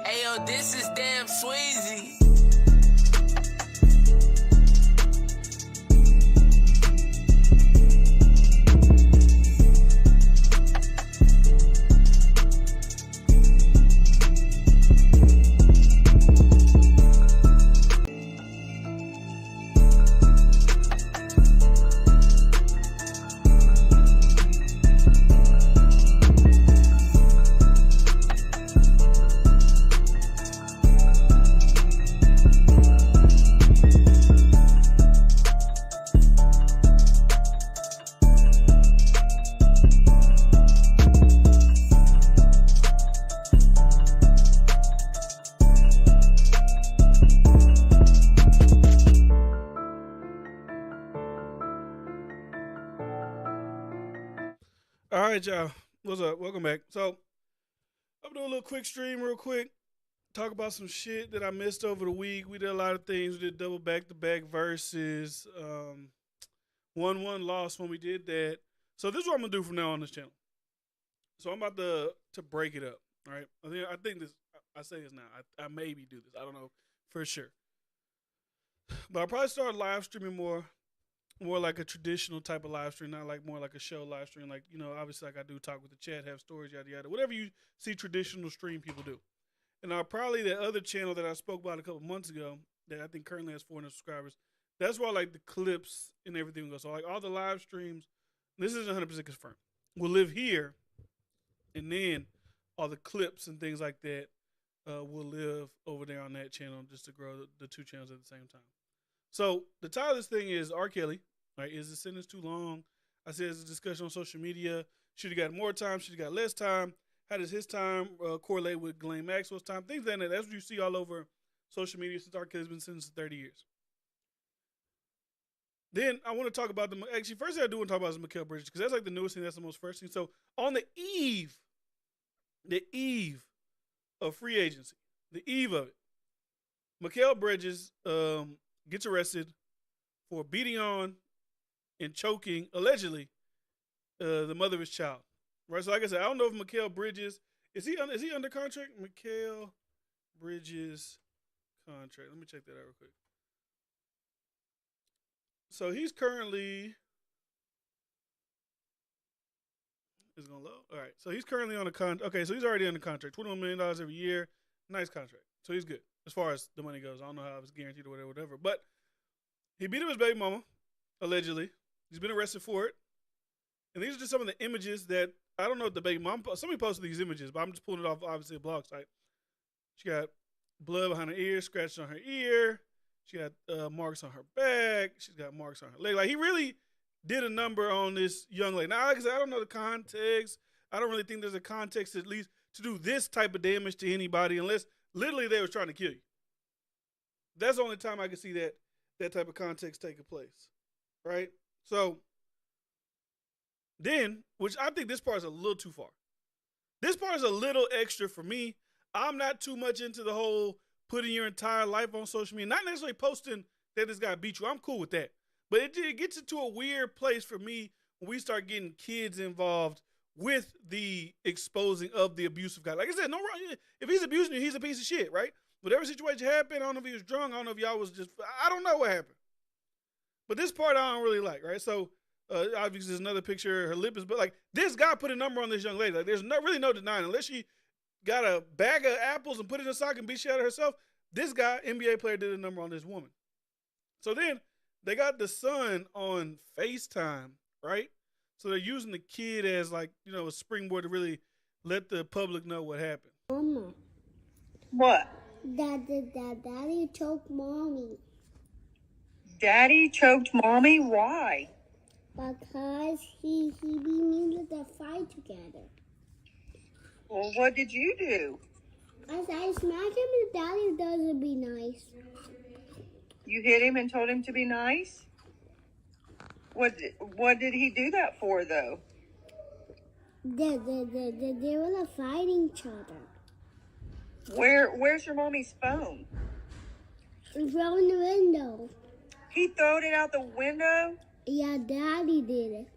Ayo, this is damn Sweezy. All right, y'all. What's up? Welcome back. So, I'm doing a little quick stream, real quick. Talk about some shit that I missed over the week. We did a lot of things. We did double back to back verses. 1-1 loss when we did that. So, this is what I'm gonna do from now on this channel. So, I'm about to break it up. All right. I think this. I say this now. I maybe do this. I don't know for sure. But I'll probably start live streaming more like a traditional type of live stream, not like more like a show live stream. Like, you know, obviously like I do talk with the chat, have stories, yada yada. Whatever you see traditional stream people do. And probably the other channel that I spoke about a couple months ago that I think currently has 400 subscribers, that's where like the clips and everything goes. So like all the live streams, this isn't 100% confirmed, will live here, and then all the clips and things like that will live over there on that channel just to grow the two channels at the same time. So the title of this thing is R. Kelly. Right? Is the sentence too long? I said it's a discussion on social media. Should he got more time? Should he got less time? How does his time correlate with Ghislaine Maxwell's time? Things like that. That's what you see all over social media since R. Kelly's been sentenced to 30 years. Then I want to talk about actually, first thing I do want to talk about is Mikal Bridges, because that's like the newest thing. That's the most first thing. So on the eve of free agency, the eve of it, Mikal Bridges gets arrested for beating on and choking, allegedly, the mother of his child. Right? So like I said, I don't know if Mikal Bridges, is he under contract? Mikal Bridges contract. Let me check that out real quick. So he's currently, it's going to load? All right. So he's currently on a contract. Okay, so he's already under contract. $21 million every year. Nice contract. So he's good as far as the money goes. I don't know how it's guaranteed or whatever. But he beat up his baby mama, allegedly. He's been arrested for it. And these are just some of the images that, I don't know what the baby mom, somebody posted these images, but I'm just pulling it off, obviously, a blog site. She got blood behind her ear, scratches on her ear. She got marks on her back. She's got marks on her leg. Like, he really did a number on this young lady. Now, like I said, I don't know the context. I don't really think there's a context, at least, to do this type of damage to anybody, unless literally they were trying to kill you. That's the only time I can see that type of context taking place. Right? So, then, which I think this part is a little too far. This part is a little extra for me. I'm not too much into the whole putting your entire life on social media. Not necessarily posting that this guy beat you. I'm cool with that. But it gets into a weird place for me when we start getting kids involved with the exposing of the abusive guy. Like I said, no wrong. If he's abusing you, he's a piece of shit, right? Whatever situation happened, I don't know if he was drunk. I don't know if y'all was just, I don't know what happened. But this part I don't really like, right? So, obviously, there's another picture. Her lip is, but like this guy put a number on this young lady. Like, there's really no denying, unless she got a bag of apples and put it in a sock and beat shit out of herself. This guy, NBA player, did a number on this woman. So then they got the son on FaceTime, right? So they're using the kid as like, you know, a springboard to really let the public know what happened. Mama. What? Daddy choked mommy. Daddy choked mommy? Why? Because he beat me with a fight together. Well, what did you do? As I smack him, and Daddy doesn't be nice. You hit him and told him to be nice? What did he do that for, though? They were fighting each other. Where's your mommy's phone? It's from the window. He throwed it out the window? Yeah, Daddy did it.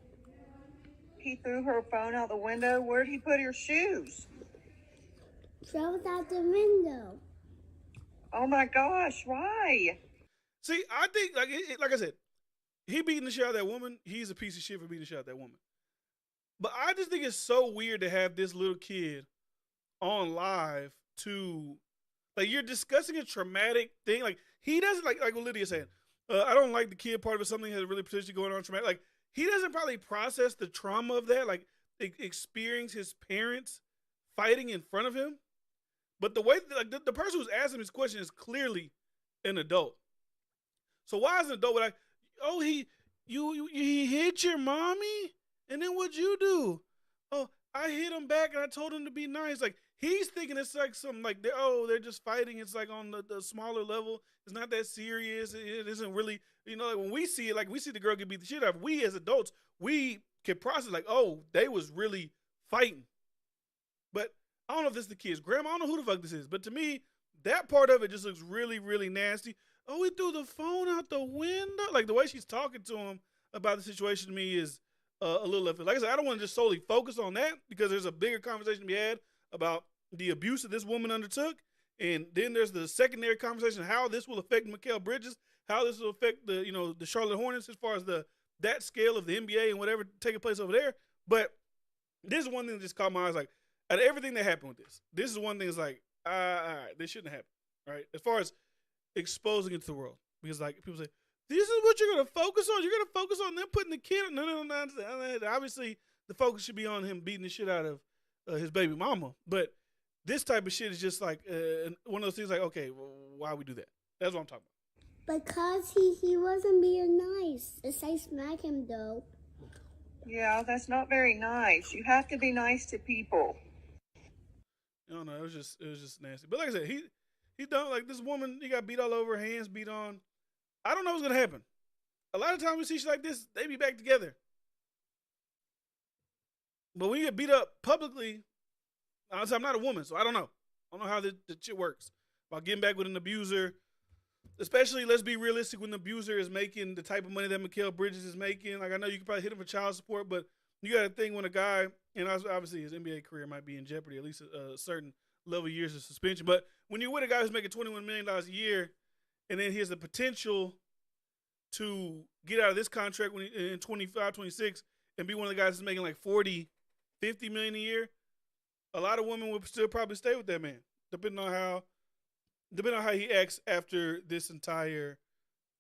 He threw her phone out the window? Where'd he put her shoes? throws out the window. Oh my gosh, why? See, I think like I said, he beating the shit out of that woman. He's a piece of shit for beating the shit out of that woman. But I just think it's so weird to have this little kid on live to like you're discussing a traumatic thing. Like he doesn't like what Lydia said. I don't like the kid part of it. Something that's really potentially going on traumatic. Like he doesn't probably process the trauma of that. Like experience his parents fighting in front of him. But the way like the person who's asking this question is clearly an adult. So why is an adult like, oh he hit your mommy, and then what'd you do? Oh, I hit him back and I told him to be nice. Like he's thinking it's like some like they're just fighting. It's like on the smaller level. It's not that serious. It isn't really like when we see it, like we see the girl get beat the shit out of. We as adults, we can process like, oh, they was really fighting. But I don't know if this is the kid's grandma. I don't know who the fuck this is. But to me, that part of it just looks really, really nasty. Oh, he threw the phone out the window. Like the way she's talking to him about the situation to me is a little left. Like I said, I don't want to just solely focus on that because there's a bigger conversation to be had about the abuse that this woman undertook. And then there's the secondary conversation, how this will affect Mikal Bridges, how this will affect the Charlotte Hornets as far as that scale of the NBA and whatever taking place over there. But this is one thing that just caught my eyes. Like, out of everything that happened with this is one thing that's like, all right, this shouldn't happen, right? As far as exposing it to the world. Because, like, people say, this is what you're going to focus on? You're going to focus on them putting the kid... No. Obviously, the focus should be on him beating the shit out of his baby mama. But this type of shit is just like one of those things like, okay, well, why we do that? That's what I'm talking about. Because he wasn't being nice. As I smack him, though. Yeah, that's not very nice. You have to be nice to people. I don't know. It was just nasty. But like I said, he done like this woman. He got beat all over, hands beat on. I don't know what's gonna happen. A lot of times we see shit like this, they be back together. But when you get beat up publicly, I'm not a woman, so I don't know. I don't know how the shit works about getting back with an abuser. Especially, let's be realistic, when the abuser is making the type of money that Mikal Bridges is making. Like, I know you can probably hit him for child support, but you got to think when a guy, and obviously his NBA career might be in jeopardy, at least a certain level of years of suspension. But when you're with a guy who's making $21 million a year, and then he has the potential to get out of this contract in 25, 26, and be one of the guys that's making like 40, 50 million a year, a lot of women would still probably stay with that man, depending on how he acts after this entire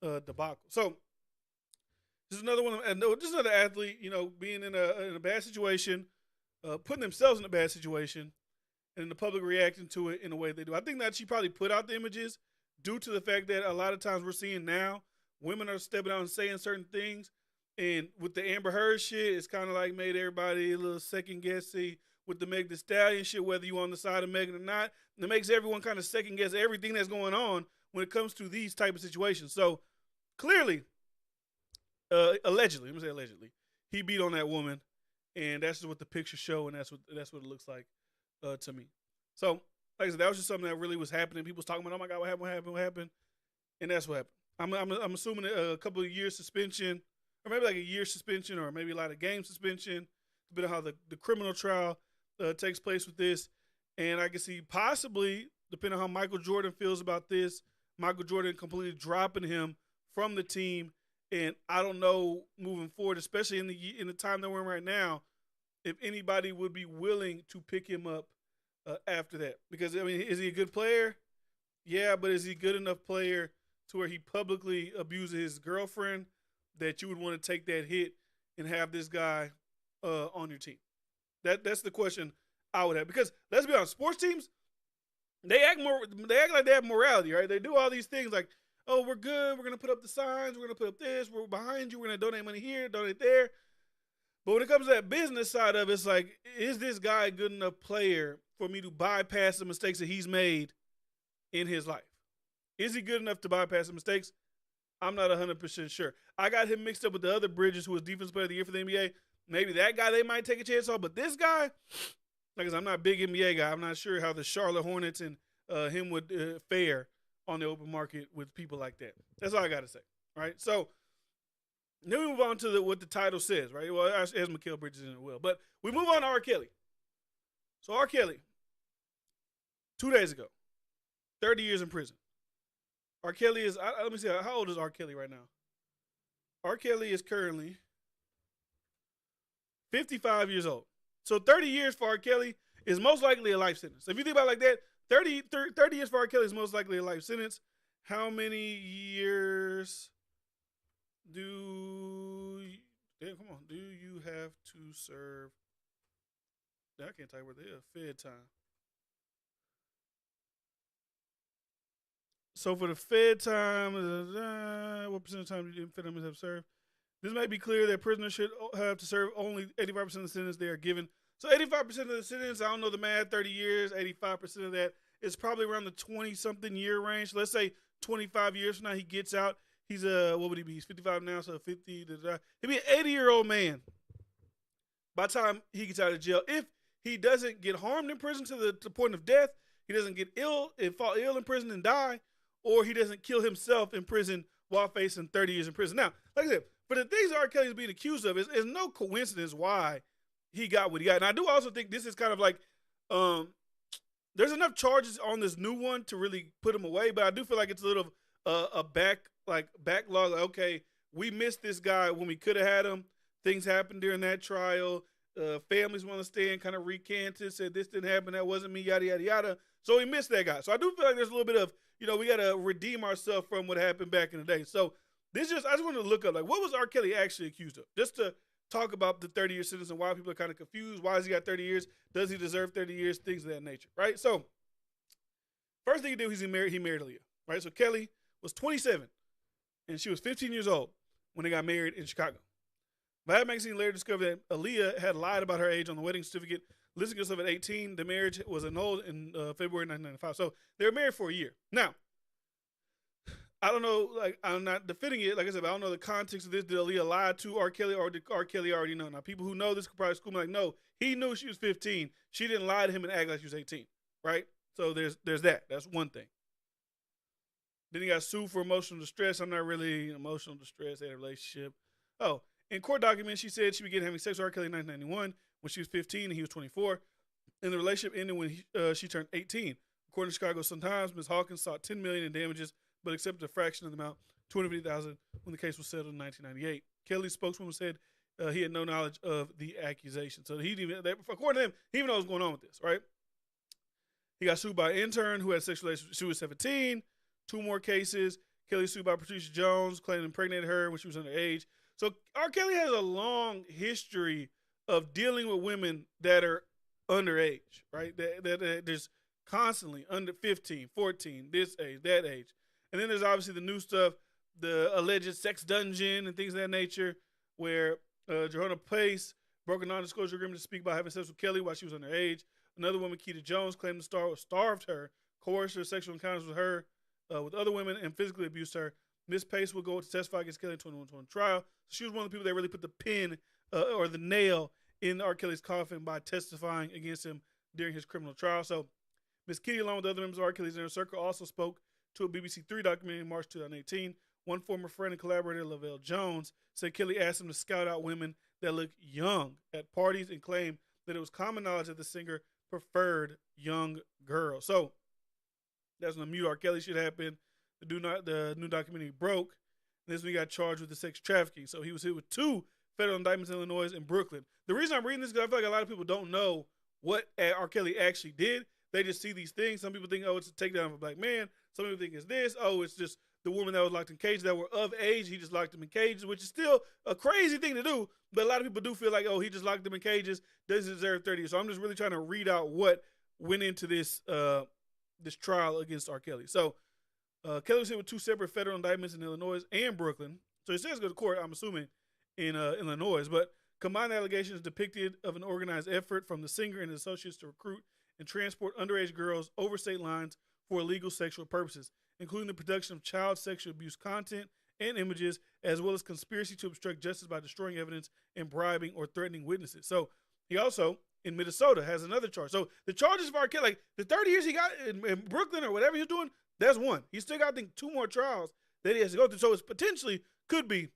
debacle. So this is another one. Just another athlete, being in a bad situation, putting themselves in a bad situation, and the public reacting to it in the way they do. I think that she probably put out the images due to the fact that a lot of times we're seeing now women are stepping out and saying certain things, and with the Amber Heard shit, it's kind of like made everybody a little second guessy. With the Meg Thee Stallion shit, whether you on the side of Megan or not, and it makes everyone kind of second guess everything that's going on when it comes to these type of situations. So clearly, allegedly, let me say allegedly, he beat on that woman, and that's just what the pictures show, and that's what it looks like to me. So like I said, that was just something that really was happening. People was talking about, oh my God, what happened, and that's what happened. I'm assuming a couple of years suspension, or maybe like a year suspension, or maybe a lot of game suspension, depending on how the criminal trial takes place with this. And I can see possibly, depending on how Michael Jordan feels about this, Michael Jordan completely dropping him from the team. And I don't know moving forward, especially in the time that we're in right now, if anybody would be willing to pick him up after that. Because, I mean, is he a good player? Yeah, but is he a good enough player to where he publicly abuses his girlfriend that you would want to take that hit and have this guy on your team? That's the question I would have. Because let's be honest, sports teams, they act like they have morality, right? They do all these things like, oh, we're good, we're gonna put up the signs, we're gonna put up this, we're behind you, we're gonna donate money here, donate there. But when it comes to that business side of it, it's like, is this guy a good enough player for me to bypass the mistakes that he's made in his life? Is he good enough to bypass the mistakes? I'm not 100% sure. I got him mixed up with the other Bridges, who was Defensive Player of the Year for the NBA. Maybe that guy they might take a chance on, but this guy, like I said, I'm not a big NBA guy. I'm not sure how the Charlotte Hornets and him would fare on the open market with people like that. That's all I got to say, right? So then we move on to what the title says, right? Well, as Mikal Bridges in it will. But we move on to R. Kelly. So R. Kelly, 2 days ago. 30 years in prison. R. Kelly is, let me see, how old is R. Kelly right now? R. Kelly is currently 55 years old. So 30 years for R. Kelly is most likely a life sentence. If you think about it like that, 30 years for R. Kelly is most likely a life sentence. How many years do you have to serve? I can't tell you where they are. Fed time. So for the Fed time, what percent of time do Fed members have served? This may be clear that prisoners should have to serve only 85% of the sentence they are given. So 85% of the sentence, I don't know the math, 30 years, 85% of that is probably around the 20-something year range. Let's say 25 years from now he gets out. He's what would he be? He's 55 now, so 50. He'd be an 80-year-old man by the time he gets out of jail. If he doesn't get harmed in prison to the point of death, he doesn't get ill and fall ill in prison and die, or he doesn't kill himself in prison while facing 30 years in prison. Now, like I said, for the things R. Kelly is being accused of, is no coincidence why he got what he got. And I do also think this is kind of like, there's enough charges on this new one to really put him away, but I do feel like it's a little a backlog. Like, okay, we missed this guy when we could have had him. Things happened during that trial. Families want to stand, kind of recanted, said this didn't happen, that wasn't me, yada, yada, yada. So we missed that guy. So I do feel like there's a little bit of, we got to redeem ourselves from what happened back in the day. So I just wanted to look up, like, what was R. Kelly actually accused of? Just to talk about the 30-year sentence and why people are kind of confused. Why has he got 30 years? Does he deserve 30 years? Things of that nature, right? So first thing he did was he married Aaliyah, right? So Kelly was 27, and she was 15 years old when they got married in Chicago. Vibe magazine later discovered that Aaliyah had lied about her age on the wedding certificate, listing herself at 18. The marriage was annulled in February 1995. So they were married for a year. Now, I don't know, like, I'm not defending it. Like I said, I don't know the context of this. Did Aaliyah lie to R. Kelly, or did R. Kelly already know? Now, people who know this could probably school me like, no, he knew she was 15. She didn't lie to him and act like she was 18, right? So there's that. That's one thing. Then he got sued for emotional distress. I'm not really emotional distress. They had a relationship. Oh, in court documents, she said she began having sex with R. Kelly in 1991 when she was 15 and he was 24. And the relationship ended when she turned 18. According to Chicago Sun-Times, Ms. Hawkins sought $10 million in damages, but accepted a fraction of the amount, $250,000, when the case was settled in 1998. Kelly's spokeswoman said he had no knowledge of the accusation. So according to him, he even knows what's going on with this, right? He got sued by an intern who had sexual relations. She was 17. 2 more cases. Kelly sued by Patricia Jones, claiming impregnated her when she was underage. So R. Kelly has a long history of dealing with women that are underage, right? That there's constantly under 15, 14, this age, that age. And then there's obviously the new stuff, the alleged sex dungeon and things of that nature, where Johanna Pace broke a non-disclosure agreement to speak about having sex with Kelly while she was underage. Another woman, Keita Jones, claimed the starved her, coerced her sexual encounters with her, with other women, and physically abused her. Miss Pace will go to testify against Kelly in 2021 trial. She was one of the people that really put the pin or the nail in R. Kelly's coffin by testifying against him during his criminal trial. So Miss Kitty, along with other members of R. Kelly's inner circle, also spoke to a BBC 3 documentary in March 2018. One former friend and collaborator, Lavelle Jones, said Kelly asked him to scout out women that looked young at parties and claimed that it was common knowledge that the singer preferred young girls. So that's when the Mute R. Kelly shit happened. The new documentary broke. And this we got charged with the sex trafficking. So he was hit with 2 federal indictments in Illinois and Brooklyn. The reason I'm reading this is because I feel like a lot of people don't know what R. Kelly actually did. They just see these things. Some people think, oh, it's a takedown of a black man. Some people think it's this. Oh, it's just the woman that was locked in cages that were of age. He just locked them in cages, which is still a crazy thing to do. But a lot of people do feel like, oh, he just locked them in cages. Doesn't deserve 30 years. So I'm just really trying to read out what went into this this trial against R. Kelly. So Kelly was hit with 2 separate federal indictments in Illinois and Brooklyn. So he says go to court, I'm assuming, in Illinois. But combined allegations depicted of an organized effort from the singer and his associates to recruit and transport underage girls over state lines for illegal sexual purposes, including the production of child sexual abuse content and images, as well as conspiracy to obstruct justice by destroying evidence and bribing or threatening witnesses. So he also, in Minnesota, has another charge. So the charges for R. Kelly, like the 30 years he got in Brooklyn or whatever he's doing, that's one. He's still got, I think, 2 more trials that he has to go through. So it potentially could be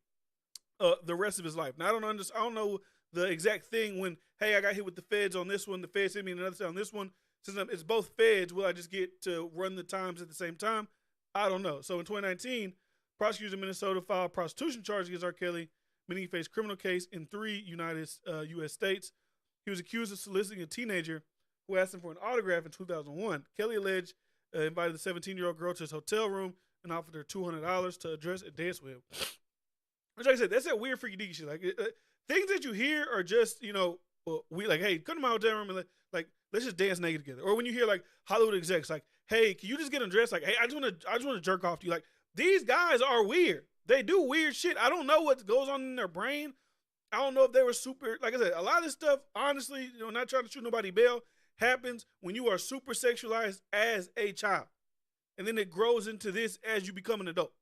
the rest of his life. Now, I don't know the exact thing when, hey, I got hit with the feds on this one, the feds hit me on another side on this one. since it's both feds, will I just get to run the times at the same time? I don't know. So in 2019, prosecutors in Minnesota filed prostitution charges against R. Kelly, meaning he faced criminal case in 3 U.S. states. He was accused of soliciting a teenager who asked him for an autograph in 2001. Kelly alleged invited the 17-year-old girl to his hotel room and offered her $200 to address and dance with him. Which, like I said, that's that weird freaky deaky shit. Like things that you hear are just, we like, hey, come to my hotel room and like let's just dance naked together. Or when you hear like Hollywood execs, like, hey, can you just get undressed? Like, hey, I just want to jerk off to you. Like, these guys are weird. They do weird shit. I don't know what goes on in their brain. I don't know if they were super. Like I said, a lot of this stuff, honestly, not trying to shoot nobody bail, happens when you are super sexualized as a child, and then it grows into this as you become an adult.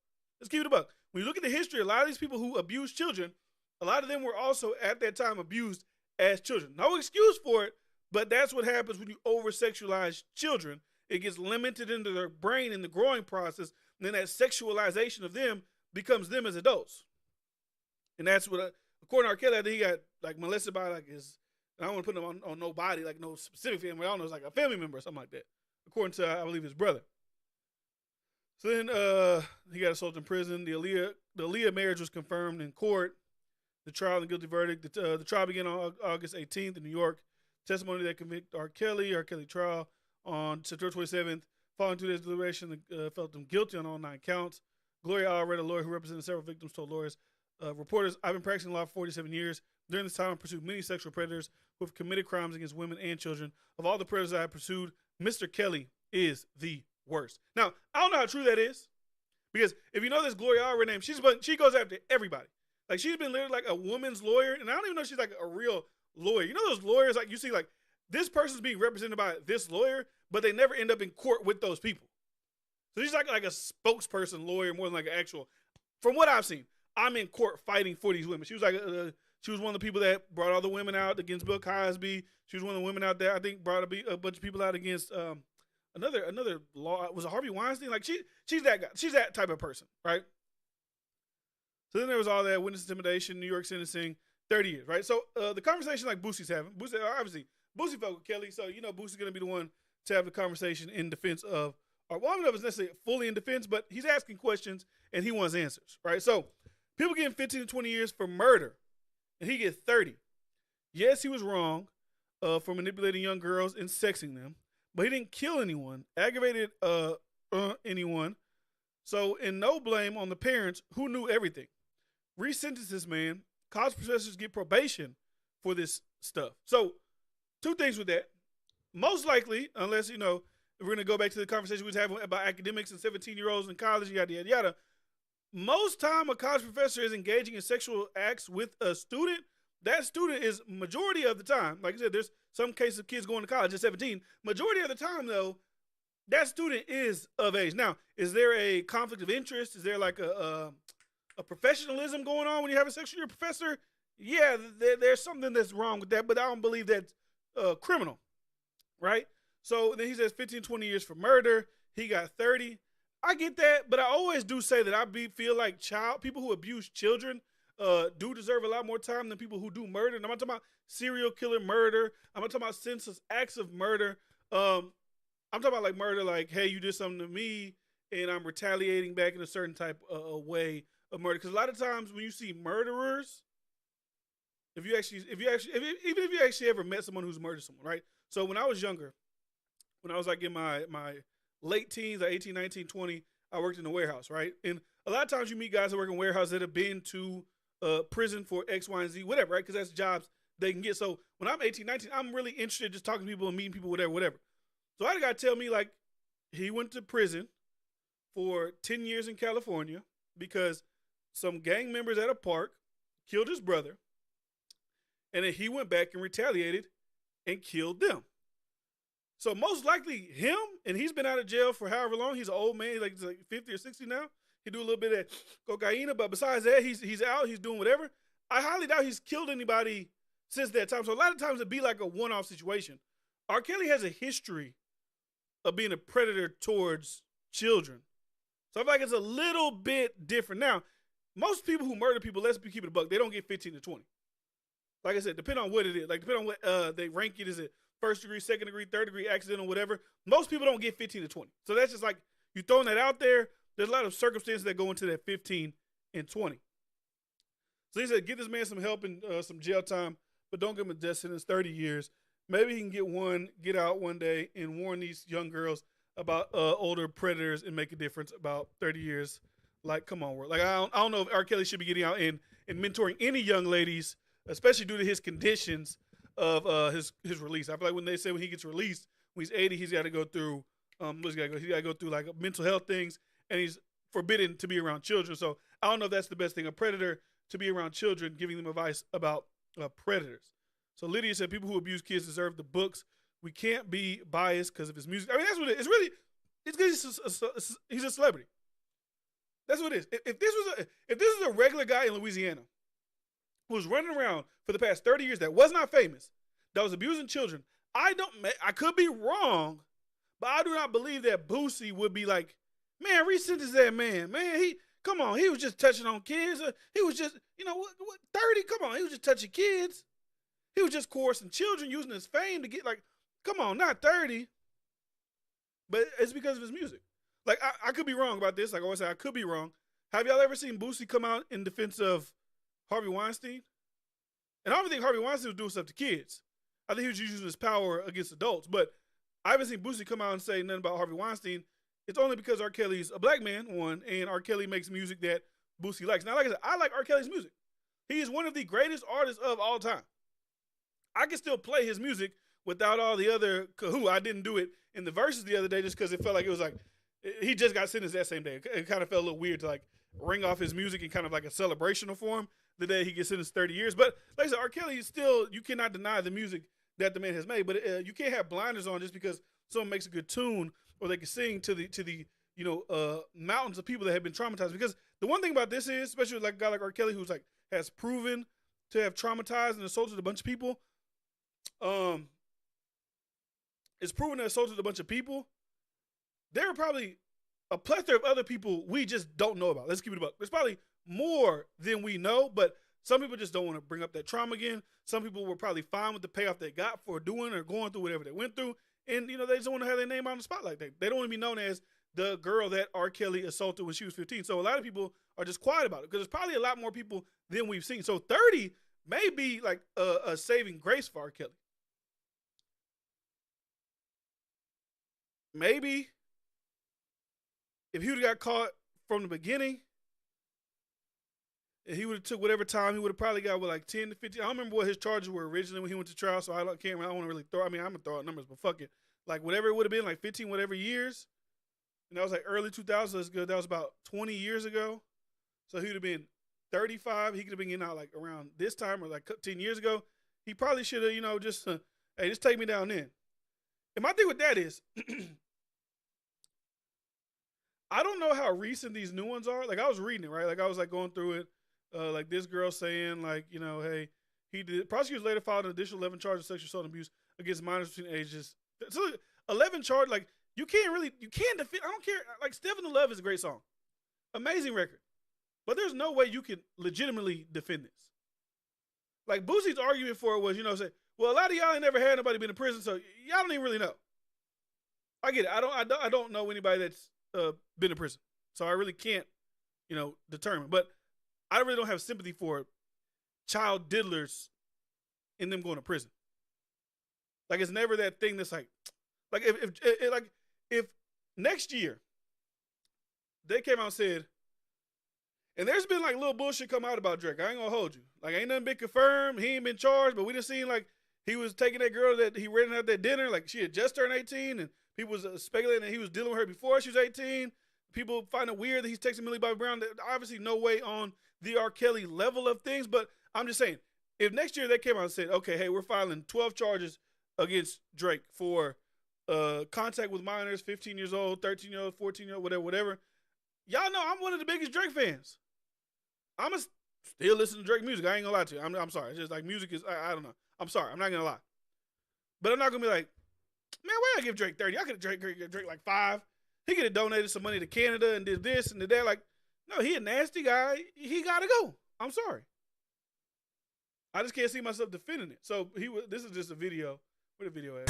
Let's keep it a buck. When you look at the history, a lot of these people who abuse children, a lot of them were also at that time abused as children. No excuse for it, but that's what happens when you over-sexualize children. It gets limited into their brain in the growing process, and then that sexualization of them becomes them as adults. And that's what, according to R. Kelly, I think he got like molested by like his, I don't want to put him on nobody, like no specific family, I don't know, it's like a family member or something like that, according to, I believe, his brother. So then he got assaulted in prison. The Aaliyah marriage was confirmed in court. The trial and guilty verdict. The trial began on August 18th in New York. Testimony that convicted R. Kelly trial on September 27th. Following 2 days deliberation, felt him guilty on all 9 counts. Gloria Allred, a lawyer who represented several victims, told lawyers, reporters, I've been practicing law for 47 years. During this time, I pursued many sexual predators who have committed crimes against women and children. Of all the predators I have pursued, Mr. Kelly is the worst. Now, I don't know how true that is, because if you know this Gloria Allred name, she goes after everybody. Like, she's been literally like a woman's lawyer, and I don't even know if she's like a real lawyer. You know those lawyers, like you see, like this person's being represented by this lawyer, but they never end up in court with those people. So she's like a spokesperson lawyer more than like an actual. From what I've seen, I'm in court fighting for these women. She was like she was one of the people that brought all the women out against Bill Cosby. She was one of the women out there, I think, brought a bunch of people out against another law. Was it Harvey Weinstein? Like she's that guy. She's that type of person, right? So then there was all that witness intimidation, New York sentencing, 30 years, right? So the conversation like Boosie's having, Boosie felt with Kelly, so Boosie's gonna be the one to have the conversation in defense of, or well, I don't know if it's necessarily fully in defense, but he's asking questions and he wants answers, right? So people getting 15 to 20 years for murder, and he gets 30. Yes, he was wrong for manipulating young girls and sexing them, but he didn't kill anyone, aggravated anyone. So, and no blame on the parents who knew everything. Resentence this man. College professors get probation for this stuff. So, 2 things with that. Most likely, unless, we're going to go back to the conversation we was having about academics and 17-year-olds in college, yada, yada, yada. Most time a college professor is engaging in sexual acts with a student, that student is, majority of the time, like I said, there's some cases of kids going to college at 17. Majority of the time, though, that student is of age. Now, is there a conflict of interest? Is there like a professionalism going on when you have a sex with your professor? Yeah, there's something that's wrong with that, but I don't believe that's criminal, right? So then he says 15, 20 years for murder. He got 30. I get that, but I always do say that feel like people who abuse children do deserve a lot more time than people who do murder. And I'm not talking about serial killer murder. I'm not talking about senseless acts of murder. I'm talking about like murder, like, hey, you did something to me and I'm retaliating back in a certain type of way of murder. Because a lot of times when you see murderers, even if you actually ever met someone who's murdered someone, right? So when I was younger, when I was like in my late teens, like 18, 19, 20, I worked in a warehouse, right? And a lot of times you meet guys that work in warehouses that have been to prison for X, Y, and Z, whatever, right? Because that's jobs they can get. So when I'm 18, 19, I'm really interested in just talking to people and meeting people, whatever. So I had a guy tell me, like, he went to prison for 10 years in California because some gang members at a park killed his brother. And then he went back and retaliated and killed them. So most likely him, and he's been out of jail for however long. He's an old man, like 50 or 60 now. He do a little bit of cocaine, but besides that, he's out, he's doing whatever. I highly doubt he's killed anybody since that time. So a lot of times it'd be like a one-off situation. R. Kelly has a history of being a predator towards children. So I feel like it's a little bit different. Now, most people who murder people, let's keep it a buck, they don't get 15 to 20. Like I said, depending on what it is. Like, depending on what they rank it. Is it first degree, second degree, third degree, accidental, whatever. Most people don't get 15 to 20. So that's just like you throwing that out there. There's a lot of circumstances that go into that 15 and 20. So he said, get this man some help and some jail time, but don't give him a death sentence, 30 years. Maybe he can get out one day and warn these young girls about older predators and make a difference about 30 years. Like, come on, like I don't know if R. Kelly should be getting out and mentoring any young ladies, especially due to his conditions of his release. I feel like when they say when he gets released, when he's 80, he's got to go through He's got to go through like mental health things, and he's forbidden to be around children. So I don't know if that's the best thing. A predator to be around children, giving them advice about predators. So Lydia said people who abuse kids deserve the books. We can't be biased because of his music. I mean, that's what it is. It's really, it's because he's a celebrity. That's what it is. If this was a regular guy in Louisiana who was running around for the past 30 years that was not famous, that was abusing children, I could be wrong, but I do not believe that Boosie would be like, man, resentence that man. Man, come on, he was just touching on kids. He was just, 30, come on, he was just touching kids. He was just coercing children, using his fame to get like, come on, not 30. But it's because of his music. Like, I could be wrong about this. Like I always say, I could be wrong. Have y'all ever seen Boosie come out in defense of Harvey Weinstein? And I don't think Harvey Weinstein was doing stuff to kids. I think he was using his power against adults. But I haven't seen Boosie come out and say nothing about Harvey Weinstein. It's only because R. Kelly's a black man, one, and R. Kelly makes music that Boosie likes. Now, like I said, I like R. Kelly's music. He is one of the greatest artists of all time. I can still play his music without all the other kahoo. I didn't do it in the verses the other day just because it felt like it was like, he just got sentenced that same day. It kind of felt a little weird to like ring off his music in kind of like a celebrational form the day he gets sentenced 30 years. But like I said, R. Kelly is still, you cannot deny the music that the man has made. But you can't have blinders on just because someone makes a good tune or they can sing to the mountains of people that have been traumatized. Because the one thing about this is, especially like a guy like R. Kelly who's like has proven to have traumatized and assaulted a bunch of people, it's proven to assaulted a bunch of people. There are probably a plethora of other people we just don't know about. Let's keep it about. There's probably more than we know, but some people just don't want to bring up that trauma again. Some people were probably fine with the payoff they got for doing or going through whatever they went through. And, they just don't want to have their name on the spotlight. They don't want to be known as the girl that R. Kelly assaulted when she was 15. So a lot of people are just quiet about it because there's probably a lot more people than we've seen. So 30 may be like a saving grace for R. Kelly. Maybe if he would have got caught from the beginning, and he would have took whatever time, he would have probably got like 10 to 15. I don't remember what his charges were originally when he went to trial, so I don't want to really throw. I mean, I'm gonna throw out numbers, but fuck it. Like whatever it would have been, like 15 whatever years, and that was like early 2000s. That's good. That was about 20 years ago. So he would have been 35. He could have been getting out like around this time or like 10 years ago. He probably should have, just hey, just take me down then. And my thing with that is, I don't know how recent these new ones are. Like I was reading it, right? Like I was like going through it. Like this girl saying like, hey, he did. Prosecutors later filed an additional 11 charges of sexual assault and abuse against minors between ages. So 11 charges, like you can't defend. I don't care. Like Stephen the Love is a great song. Amazing record. But there's no way you can legitimately defend this. Like Boosie's argument for it was, say, well, a lot of y'all ain't never had nobody been in prison, so y'all don't even really know. I get it. I don't know anybody that's been in prison. So I really can't, determine. But I really don't have sympathy for child diddlers in them going to prison. Like it's never that thing that's like if next year they came out and said, and there's been like little bullshit come out about Drake. I ain't gonna hold you. Like ain't nothing been confirmed. He ain't been charged, but we just seen like he was taking that girl that he rented at that dinner. Like she had just turned 18 and people was speculating that he was dealing with her before she was 18. People find it weird that he's texting Millie Bobby Brown. Obviously no way on the R. Kelly level of things, but I'm just saying, if next year they came out and said, okay, hey, we're filing 12 charges against Drake for contact with minors, 15 years old, 13 years old, 14 years old, whatever. Y'all know I'm one of the biggest Drake fans. I'm still listen to Drake music. I ain't gonna lie to you. I'm sorry. It's just like music is, I don't know. I'm sorry. I'm not gonna lie. But I'm not gonna be like, man, why I give Drake 30? I could have Drake like 5. He could have donated some money to Canada and did this and did that. Like, no, he a nasty guy. He gotta go. I'm sorry. I just can't see myself defending it. So this is just a video Where the video at?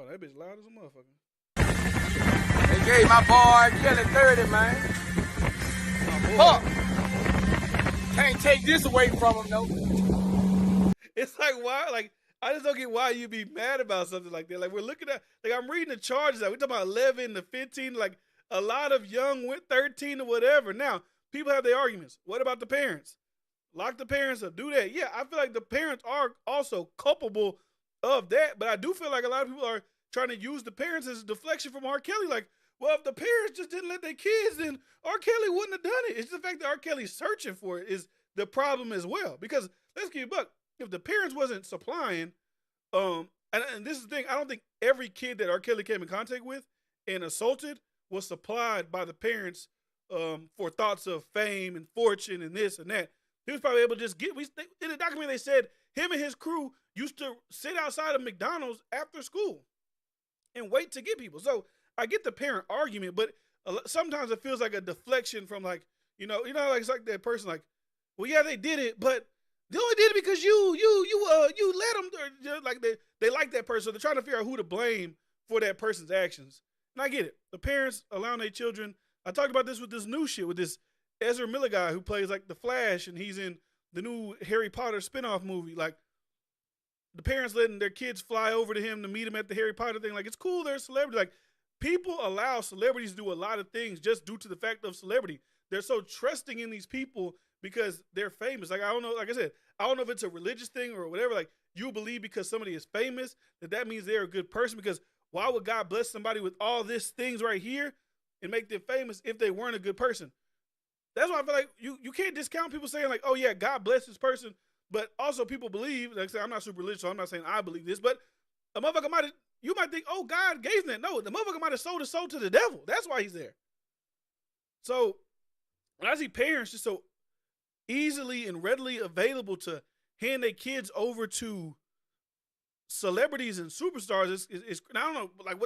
Oh, that bitch loud as a motherfucker. They gave my boy Kelly 30, man. Fuck. Can't take this away from him, though. It's like, why? Like, I just don't get why you be mad about something like that. Like, we're looking at, like, I'm reading the charges. Like, we're talking about 11 to 15. Like, a lot of young went 13 or whatever. Now, people have their arguments. What about the parents? Lock the parents up. Do that. Yeah, I feel like the parents are also culpable of that. But I do feel like a lot of people are trying to use the parents as a deflection from R. Kelly. Like, well, if the parents just didn't let their kids, then R. Kelly wouldn't have done it. It's the fact that R. Kelly's searching for it is the problem as well. Because let's keep it buck. If the parents wasn't supplying, and this is the thing, I don't think every kid that R. Kelly came in contact with and assaulted was supplied by the parents for thoughts of fame and fortune and this and that. He was probably able to just get. In the document, they said him and his crew used to sit outside of McDonald's after school and wait to get people. So I get the parent argument, but sometimes it feels like a deflection from like like it's like that person like, well, yeah, they did it, but they only did it because you let them. Like they like that person. So they're trying to figure out who to blame for that person's actions. And I get it. The parents allowing their children. I talked about this with this new shit with this Ezra Miller guy who plays like the Flash, and he's in the new Harry Potter spinoff movie. Like the parents letting their kids fly over to him to meet him at the Harry Potter thing. Like it's cool. They're a celebrity. Like people allow celebrities to do a lot of things just due to the fact of celebrity. They're so trusting in these people because they're famous. Like I don't know. Like I said, I don't know if it's a religious thing or whatever. Like you believe because somebody is famous that means they're a good person. Because why would God bless somebody with all these things right here and make them famous if they weren't a good person? That's why I feel like you can't discount people saying like, oh yeah, God bless this person, but also people believe. Like I said, I'm not super religious, so I'm not saying I believe this, but a motherfucker you might think, oh, God gave him that. No, the motherfucker might have sold his soul to the devil. That's why he's there. So when I see parents just so easily and readily available to hand their kids over to celebrities and superstars, is I don't know, like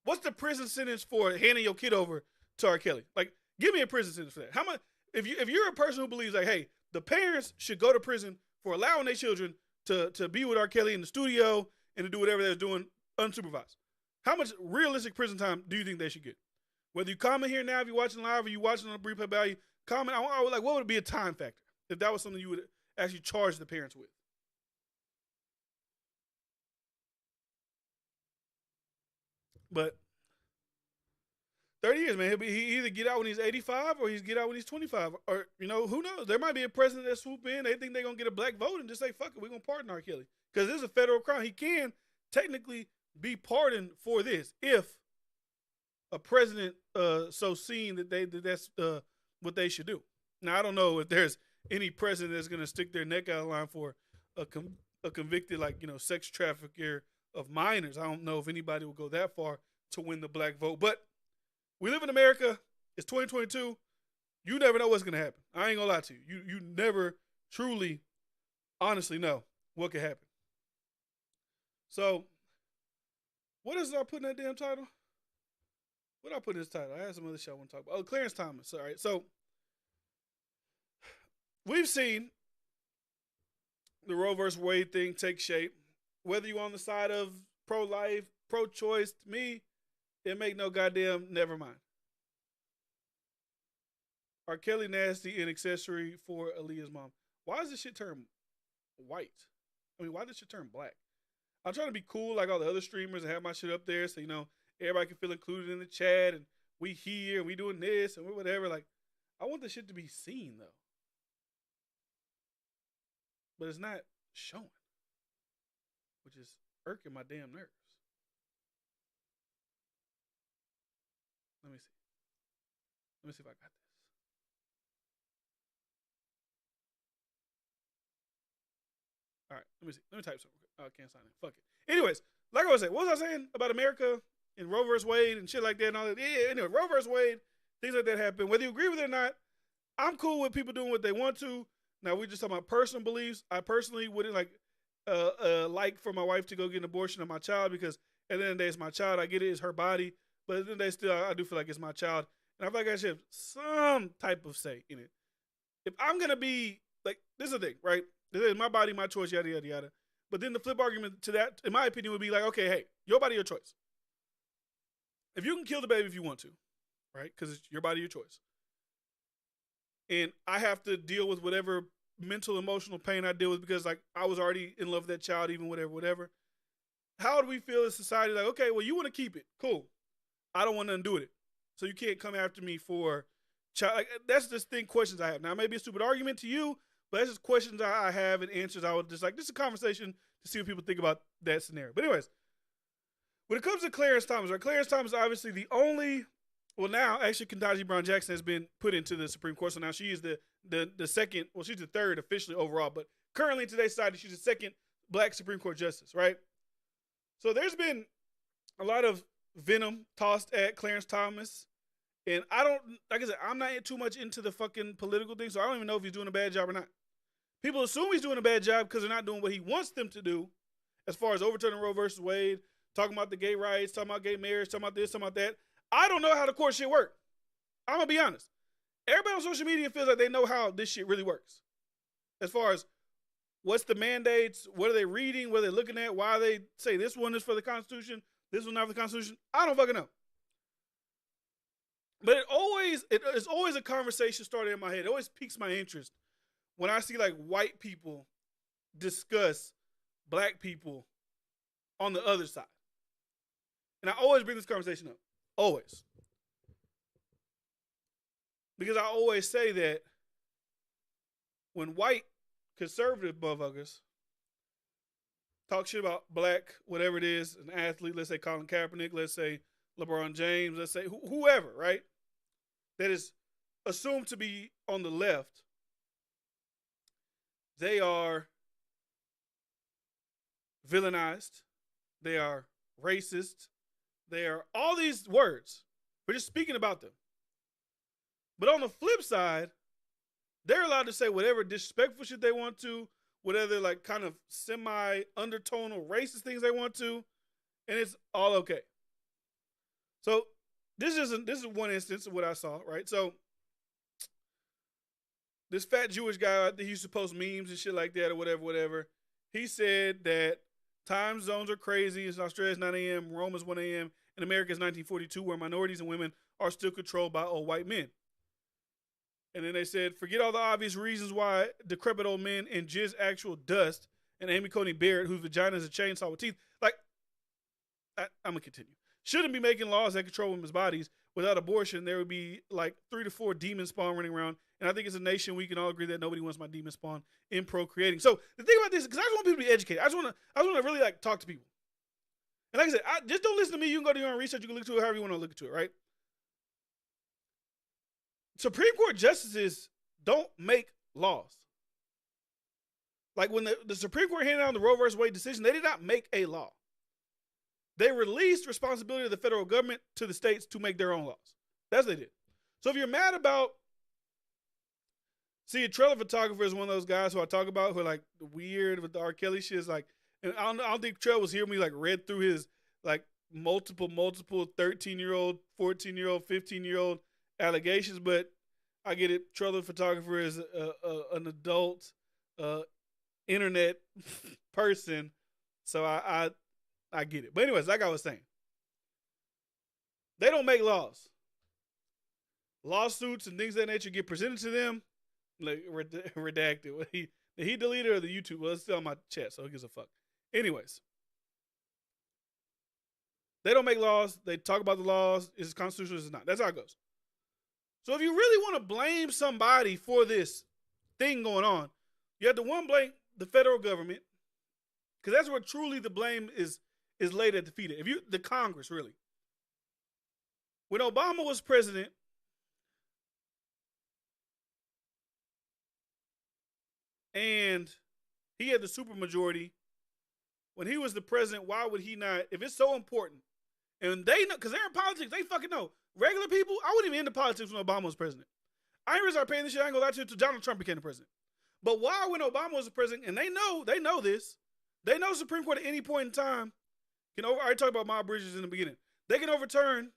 what's the prison sentence for handing your kid over to R. Kelly? Like, give me a prison sentence for that. How much? If you're a person who believes like, hey, the parents should go to prison for allowing their children to be with R. Kelly in the studio and to do whatever they're doing unsupervised, how much realistic prison time do you think they should get? Whether you comment here now, if you're watching live or you watching on a brief value, comment. I would like, what would be a time factor if that was something you would actually charge the parents with? But 30 years, man. He either get out when he's 85 or he's get out when he's 25. Or, who knows? There might be a president that swoop in. They think they're going to get a black vote and just say, fuck it, we're going to pardon R. Kelly. Because this is a federal crime. He can technically be pardoned for this if a president so seen that's what they should do. Now, I don't know if there's any president that's going to stick their neck out of line for a convicted, sex trafficker of minors. I don't know if anybody will go that far to win the black vote. But we live in America. It's 2022. You never know what's going to happen. I ain't going to lie to you. You never truly, honestly know what could happen. So, what else did I put in that damn title? What did I put in this title? I had some other shit I want to talk about. Oh, Clarence Thomas. All right. So, we've seen the Roe versus Wade thing take shape. Whether you're on the side of pro-life, pro-choice, to me, it make no goddamn never mind. R. Kelly nasty and accessory for Aaliyah's mom. Why does this shit turn white? I mean, why does this shit turn black? I'm trying to be cool like all the other streamers and have my shit up there so, everybody can feel included in the chat and we here and we doing this and whatever. Like, I want the shit to be seen, though. But it's not showing, which is irking my damn nerves. Let me see if I got this. All right, let me see. Let me type something. Oh, I can't sign it. Fuck it. Anyways, like I was saying, what was I saying about America and Roe versus Wade and shit like that and all that? Yeah, anyway, Roe versus Wade, things like that happen. Whether you agree with it or not, I'm cool with people doing what they want to. Now, we just talking about personal beliefs. I personally wouldn't like for my wife to go get an abortion of my child because at the end of the day, it's my child. I get it. It's her body. But at the end of the day, still, I do feel like it's my child. And I feel like I should have some type of say in it. If I'm going to be, like, this is the thing, right? This is my body, my choice, yada, yada, yada. But then the flip argument to that, in my opinion, would be like, okay, hey, your body, your choice. If you can kill the baby if you want to, right? Because it's your body, your choice. And I have to deal with whatever mental, emotional pain I deal with because like I was already in love with that child, even whatever. How do we feel as society? Like, okay, well, you want to keep it. Cool. I don't want nothing to do with it. So you can't come after me for child. Like, that's just questions I have. Now, it may be a stupid argument to you, but that's just questions I have and answers I would just like. This is a conversation to see what people think about that scenario. But anyways, when it comes to Clarence Thomas, right? Clarence Thomas is obviously the only. Well, now actually, Ketanji Brown Jackson has been put into the Supreme Court, so now she is the second. Well, she's the third officially overall, but currently in today's society, she's the second Black Supreme Court justice, right? So there's been a lot of venom tossed at Clarence Thomas, and I don't, like I said, I'm not too much into the fucking political thing, so I don't even know if he's doing a bad job or not. People assume he's doing a bad job because they're not doing what he wants them to do, as far as overturning Roe versus Wade, talking about the gay rights, talking about gay marriage, talking about this, talking about that. I don't know how the court shit work. I'm gonna be honest. Everybody on social media feels like they know how this shit really works. As far as what's the mandates, what are they reading, what are they looking at, why they say this one is for the Constitution, this one not for the Constitution. I don't fucking know. But it's always a conversation started in my head. It always piques my interest when I see like white people discuss black people on the other side. And I always bring this conversation up. Always. Because I always say that when white conservative motherfuckers talk shit about black, whatever it is, an athlete, let's say Colin Kaepernick, let's say LeBron James, let's say whoever, right? That is assumed to be on the left, they are villainized, they are racist, they are all these words. We're just speaking about them. But on the flip side, they're allowed to say whatever disrespectful shit they want to, whatever like kind of semi-undertonal racist things they want to, and it's all okay. So this is one instance of what I saw, right? So this fat Jewish guy, he used to post memes and shit like that or whatever. He said that time zones are crazy. In Australia it's 9 a.m., Rome is 1 a.m., and America is 1942, where minorities and women are still controlled by old white men. And then they said, forget all the obvious reasons why decrepit old men and jizz actual dust and Amy Coney Barrett, whose vagina is a chainsaw with teeth. Like, I'm going to continue. Shouldn't be making laws that control women's bodies. Without abortion, there would be like 3 to 4 demon spawn running around. And I think as a nation, we can all agree that nobody wants my demon spawn in procreating. So the thing about this, because I just want people to be educated. I just want to really like talk to people. And like I said, just don't listen to me. You can go do your own research. You can look to it however you want to look to it, right? Supreme Court justices don't make laws. Like when the Supreme Court handed down the Roe versus Wade decision, they did not make a law. They released responsibility of the federal government to the states to make their own laws. That's what they did. So if you're mad about, see, a trailer photographer is one of those guys who I talk about who are like weird with the R. Kelly shit. Is like, and I don't think Trell was here when we like read through his like multiple 13-year-old, 14-year-old, 15-year-old allegations, but I get it. Trailer photographer is an adult internet person, so I get it. But anyways, like I was saying, they don't make laws. Lawsuits and things of that nature get presented to them, like redacted. Did he delete it or the YouTube? Well, it's still on my chat, so who gives a fuck? Anyways, they don't make laws. They talk about the laws. Is it constitutional? Is it not? That's how it goes. So if you really want to blame somebody for this thing going on, you have to blame the federal government, because that's where truly the blame is laid at the feet of. The Congress, really. When Obama was president, and he had the supermajority, when he was the president, why would he not, if it's so important, and they know, because they're in politics, they fucking know. Regular people, I wouldn't even into politics when Obama was president. I ain't really start paying this shit, I ain't gonna lie to you, until Donald Trump became the president. But why, when Obama was the president, and they know this, they know Supreme Court at any point in time I already talked about Miles Bridges in the beginning. They can overturn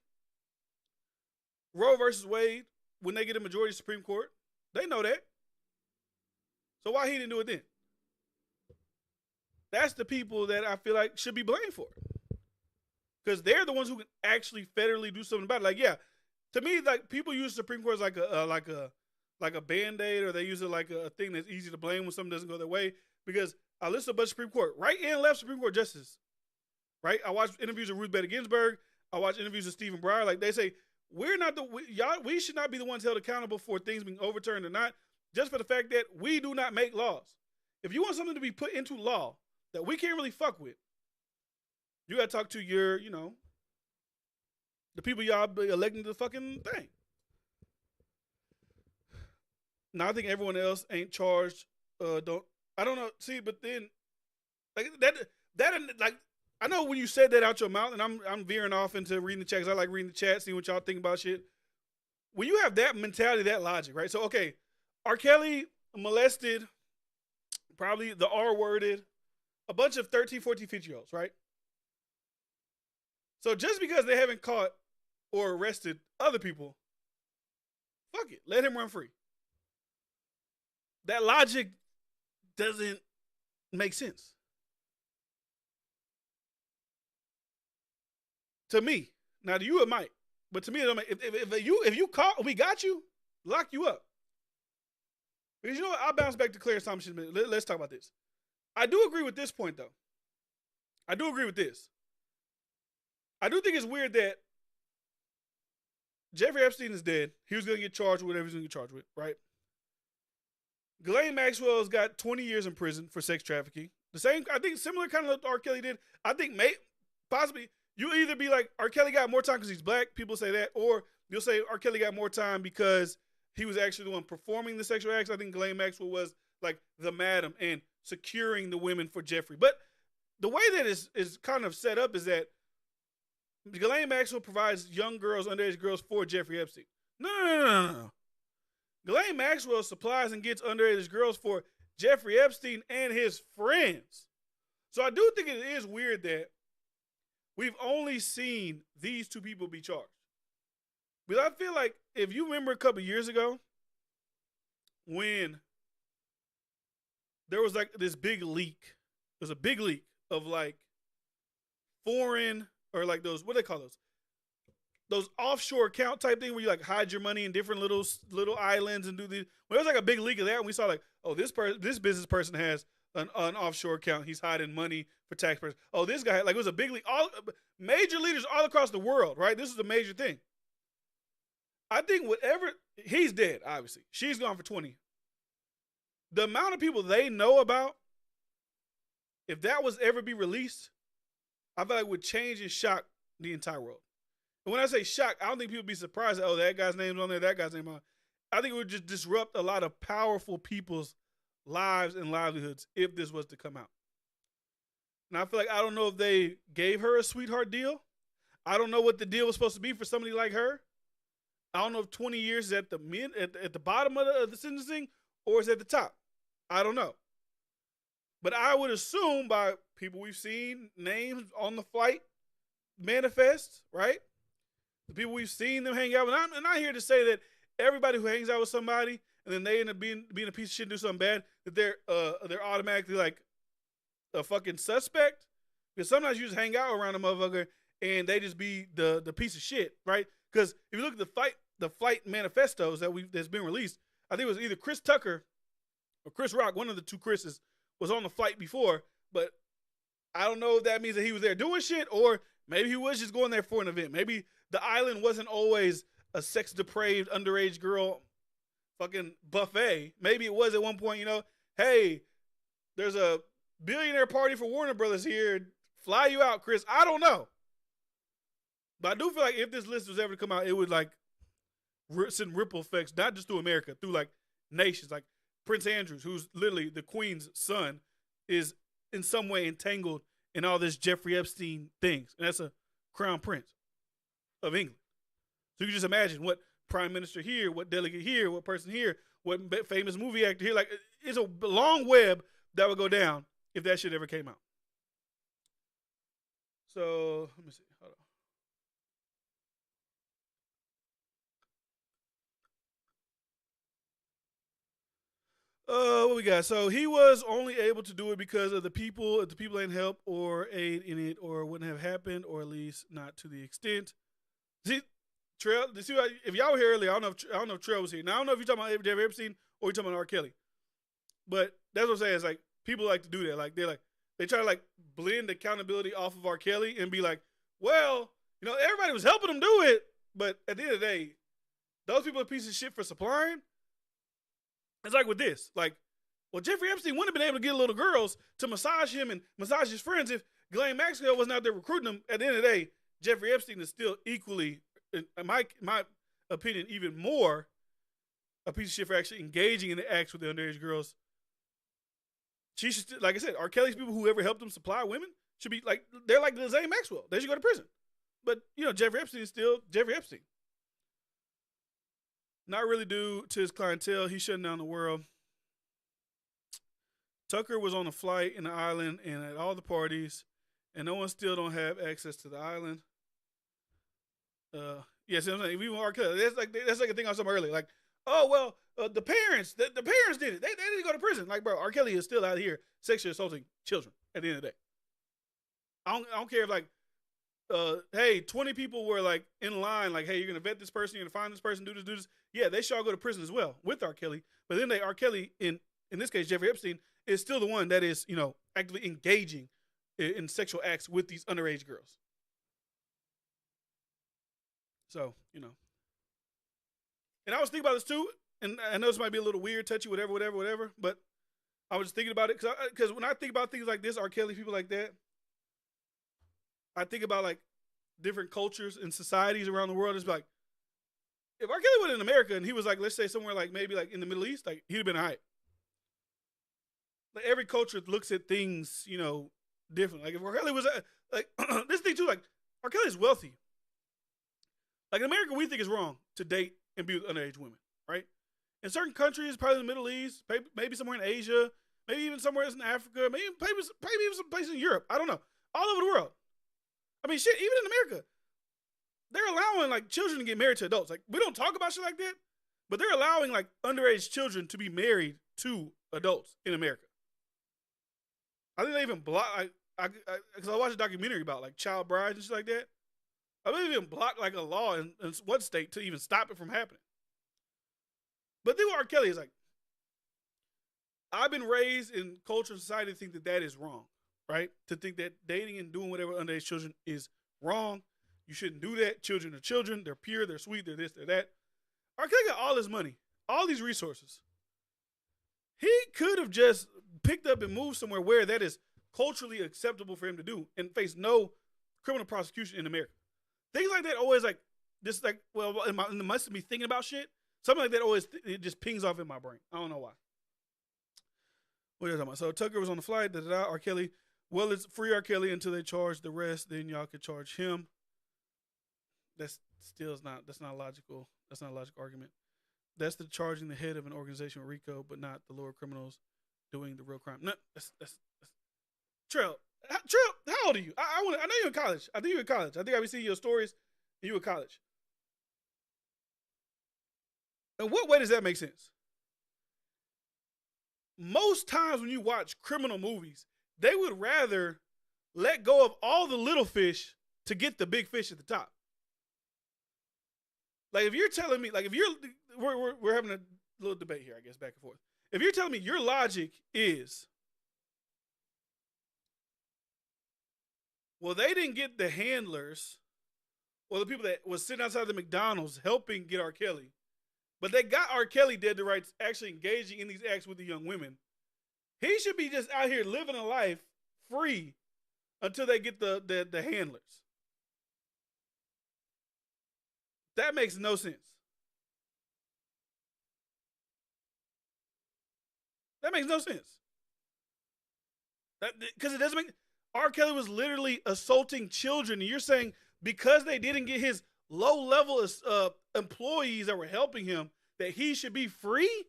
Roe versus Wade when they get a majority Supreme Court. They know that. So why he didn't do it then? That's the people that I feel like should be blamed for it. Because they're the ones who can actually federally do something about it. Like, yeah, to me, like people use Supreme Court as like a band-aid, or they use it like a thing that's easy to blame when something doesn't go their way. Because I listen to a bunch of Supreme Court, right and left Supreme Court justices, right? I watched interviews of Ruth Bader Ginsburg. I watched interviews of Stephen Breyer. Like they say, we should not be the ones held accountable for things being overturned or not, just for the fact that we do not make laws. If you want something to be put into law that we can't really fuck with, you got to talk to your, the people y'all be electing to the fucking thing. Now I think everyone else ain't charged. I don't know. See, but then like that like I know when you said that out your mouth, and I'm veering off into reading the chat because I like reading the chat, seeing what y'all think about shit. When you have that mentality, that logic, right? So okay, R. Kelly molested, probably the R-worded, a bunch of 13, 14, 15-year-olds, right? So just because they haven't caught or arrested other people, fuck it, let him run free. That logic doesn't make sense to me. Now to you it might, but to me it don't make. If you caught, we got you, lock you up. Because you know what? I'll bounce back to Clarence Thomas. Let's talk about this. I do agree with this point though. I do agree with this. I do think it's weird that Jeffrey Epstein is dead. He was going to get charged with whatever he's going to get charged with, right? Ghislaine Maxwell's got 20 years in prison for sex trafficking. The same, I think, similar kind of what R. Kelly did. I think possibly you either be like R. Kelly got more time because he's black. People say that, or you'll say R. Kelly got more time because he was actually the one performing the sexual acts. I think Ghislaine Maxwell was like the madam and securing the women for Jeffrey. But the way that is kind of set up is that Ghislaine Maxwell provides young girls, underage girls for Jeffrey Epstein. No. Ghislaine Maxwell supplies and gets underage girls for Jeffrey Epstein and his friends. So I do think it is weird that we've only seen these two people be charged. But I feel like if you remember a couple years ago when there was like this big leak, there was a big leak of like foreign or like those, what do they call those offshore account type thing where you like hide your money in different little islands and do the. Well, there was like a big leak of that, and we saw like, oh, this business person has an offshore account. He's hiding money for tax purposes. Oh, this guy, like, it was a big leak. All major leaders all across the world, right? This is a major thing. I think he's dead. Obviously, she's gone for 20. The amount of people they know about, if that was ever be released, I feel like it would change and shock the entire world. And when I say shock, I don't think people would be surprised that, oh, that guy's name's on there, that guy's name on there. I think it would just disrupt a lot of powerful people's lives and livelihoods if this was to come out. And I feel like, I don't know if they gave her a sweetheart deal. I don't know what the deal was supposed to be for somebody like her. I don't know if 20 years is at the bottom of the sentencing or is at the top. I don't know. But I would assume by people we've seen, names on the flight manifest, right? The people we've seen them hang out with. I'm not here to say that everybody who hangs out with somebody and then they end up being a piece of shit and do something bad, that they're automatically like a fucking suspect. Because sometimes you just hang out around a motherfucker and they just be the piece of shit, right? Because if you look at the flight manifestos that's been released, I think it was either Chris Tucker or Chris Rock, one of the two Chris's, was on the flight before, but I don't know if that means that he was there doing shit or maybe he was just going there for an event. Maybe the island wasn't always a sex depraved underage girl fucking buffet. Maybe it was at one point, hey, there's a billionaire party for Warner Brothers here. Fly you out, Chris. I don't know. But I do feel like if this list was ever to come out, it would like send ripple effects, not just through America, through like nations. Like Prince Andrews, who's literally the Queen's son, is in some way entangled in all this Jeffrey Epstein things. And that's a crown prince of England. So you can just imagine what prime minister here, what delegate here, what person here, what famous movie actor here. Like, it's a long web that would go down if that shit ever came out. So let me see. Hold What we got? So he was only able to do it because of the people. If the people ain't help or aid in it, or wouldn't have happened, or at least not to the extent. See, Trail. See, if y'all were here earlier, I don't know if Trail was here. Now I don't know if you're talking about Jeffrey Epstein or you're talking about R. Kelly. But that's what I'm saying. It's like people like to do that. Like they try to like blend accountability off of R. Kelly and be like, well, everybody was helping him do it, but at the end of the day, those people are pieces of shit for supplying. It's like with this, like, well, Jeffrey Epstein wouldn't have been able to get little girls to massage him and massage his friends if Ghislaine Maxwell wasn't out there recruiting them. At the end of the day, Jeffrey Epstein is still equally, in my opinion, even more a piece of shit for actually engaging in the acts with the underage girls. She should, like I said, R. Kelly's people who ever helped him supply women should be like, they're like Ghislaine Maxwell. They should go to prison. But, Jeffrey Epstein is still Jeffrey Epstein. Not really due to his clientele. He's shutting down the world. Tucker was on a flight in the island and at all the parties, and no one still don't have access to the island. Yes, I'm saying, even R. Kelly, that's like a thing I was talking about earlier. Like, oh well, the parents did it. They didn't go to prison. Like, bro, R. Kelly is still out here sexually assaulting children. At the end of the day, I don't care if like, hey, 20 people were like in line, like, hey, you're gonna vet this person, you're gonna find this person, do this. Yeah, they should all go to prison as well with R. Kelly. But then R. Kelly, in this case, Jeffrey Epstein, is still the one that is, actively engaging in sexual acts with these underage girls. So, and I was thinking about this too, and I know this might be a little weird, touchy, whatever, but I was just thinking about it because when I think about things like this, R. Kelly, people like that, I think about like different cultures and societies around the world. It's like, if R. Kelly was in America and he was like, let's say somewhere like maybe like in the Middle East, like he'd have been all right. Like every culture looks at things, different. Like if R. Kelly was like this thing too, like R. Kelly's wealthy. Like in America, we think it's wrong to date and be with underage women, right? In certain countries, probably in the Middle East, maybe somewhere in Asia, maybe even somewhere else in Africa, maybe even some place in Europe. I don't know. All over the world. I mean, shit, even in America, they're allowing like children to get married to adults. Like we don't talk about shit like that, but they're allowing like underage children to be married to adults in America. I think they even block. Because I watched a documentary about like child brides and shit like that. I believe even block like a law in one state to even stop it from happening. But then R. Kelly is like, I've been raised in culture and society to think that is wrong, right? To think that dating and doing whatever underage children is wrong. You shouldn't do that. Children are children. They're pure. They're sweet. They're this. They're that. R. Kelly got all this money, all these resources. He could have just picked up and moved somewhere where that is culturally acceptable for him to do and face no criminal prosecution in America. Things like that always like this, like, well, in the midst of me thinking about shit, something like that always it just pings off in my brain. I don't know why. What are you talking about? So Tucker was on the flight. R. Kelly. Well, it's free R. Kelly until they charge the rest. Then y'all could charge him. That's not logical. That's not a logical argument. That's the charging the head of an organization with RICO, but not the lower criminals doing the real crime. No, that's Trail. How old are you? I know you're in college. I think you're in college. I think I've been seeing your stories. And you in college. In what way does that make sense? Most times when you watch criminal movies, they would rather let go of all the little fish to get the big fish at the top. Like if you're telling me, like if we're having a little debate here, I guess, back and forth. If you're telling me your logic is, well, they didn't get the handlers or the people that was sitting outside the McDonald's helping get R. Kelly, but they got R. Kelly dead to rights actually engaging in these acts with the young women. He should be just out here living a life free until they get the handlers. That makes no sense. That makes no sense. Because it doesn't make... R. Kelly was literally assaulting children. And you're saying because they didn't get his low-level employees that were helping him, that he should be free?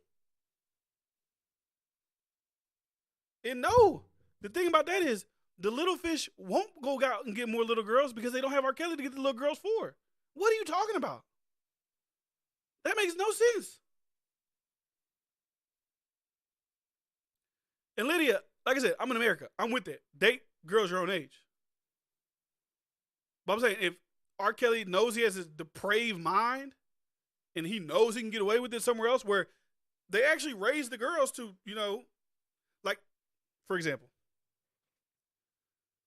And no. The thing about that is the little fish won't go out and get more little girls because they don't have R. Kelly to get the little girls for. What are you talking about? That makes no sense. And Lydia, like I said, I'm in America. I'm with that. Date girls your own age. But I'm saying if R. Kelly knows he has this depraved mind and he knows he can get away with it somewhere else where they actually raise the girls to, like, for example,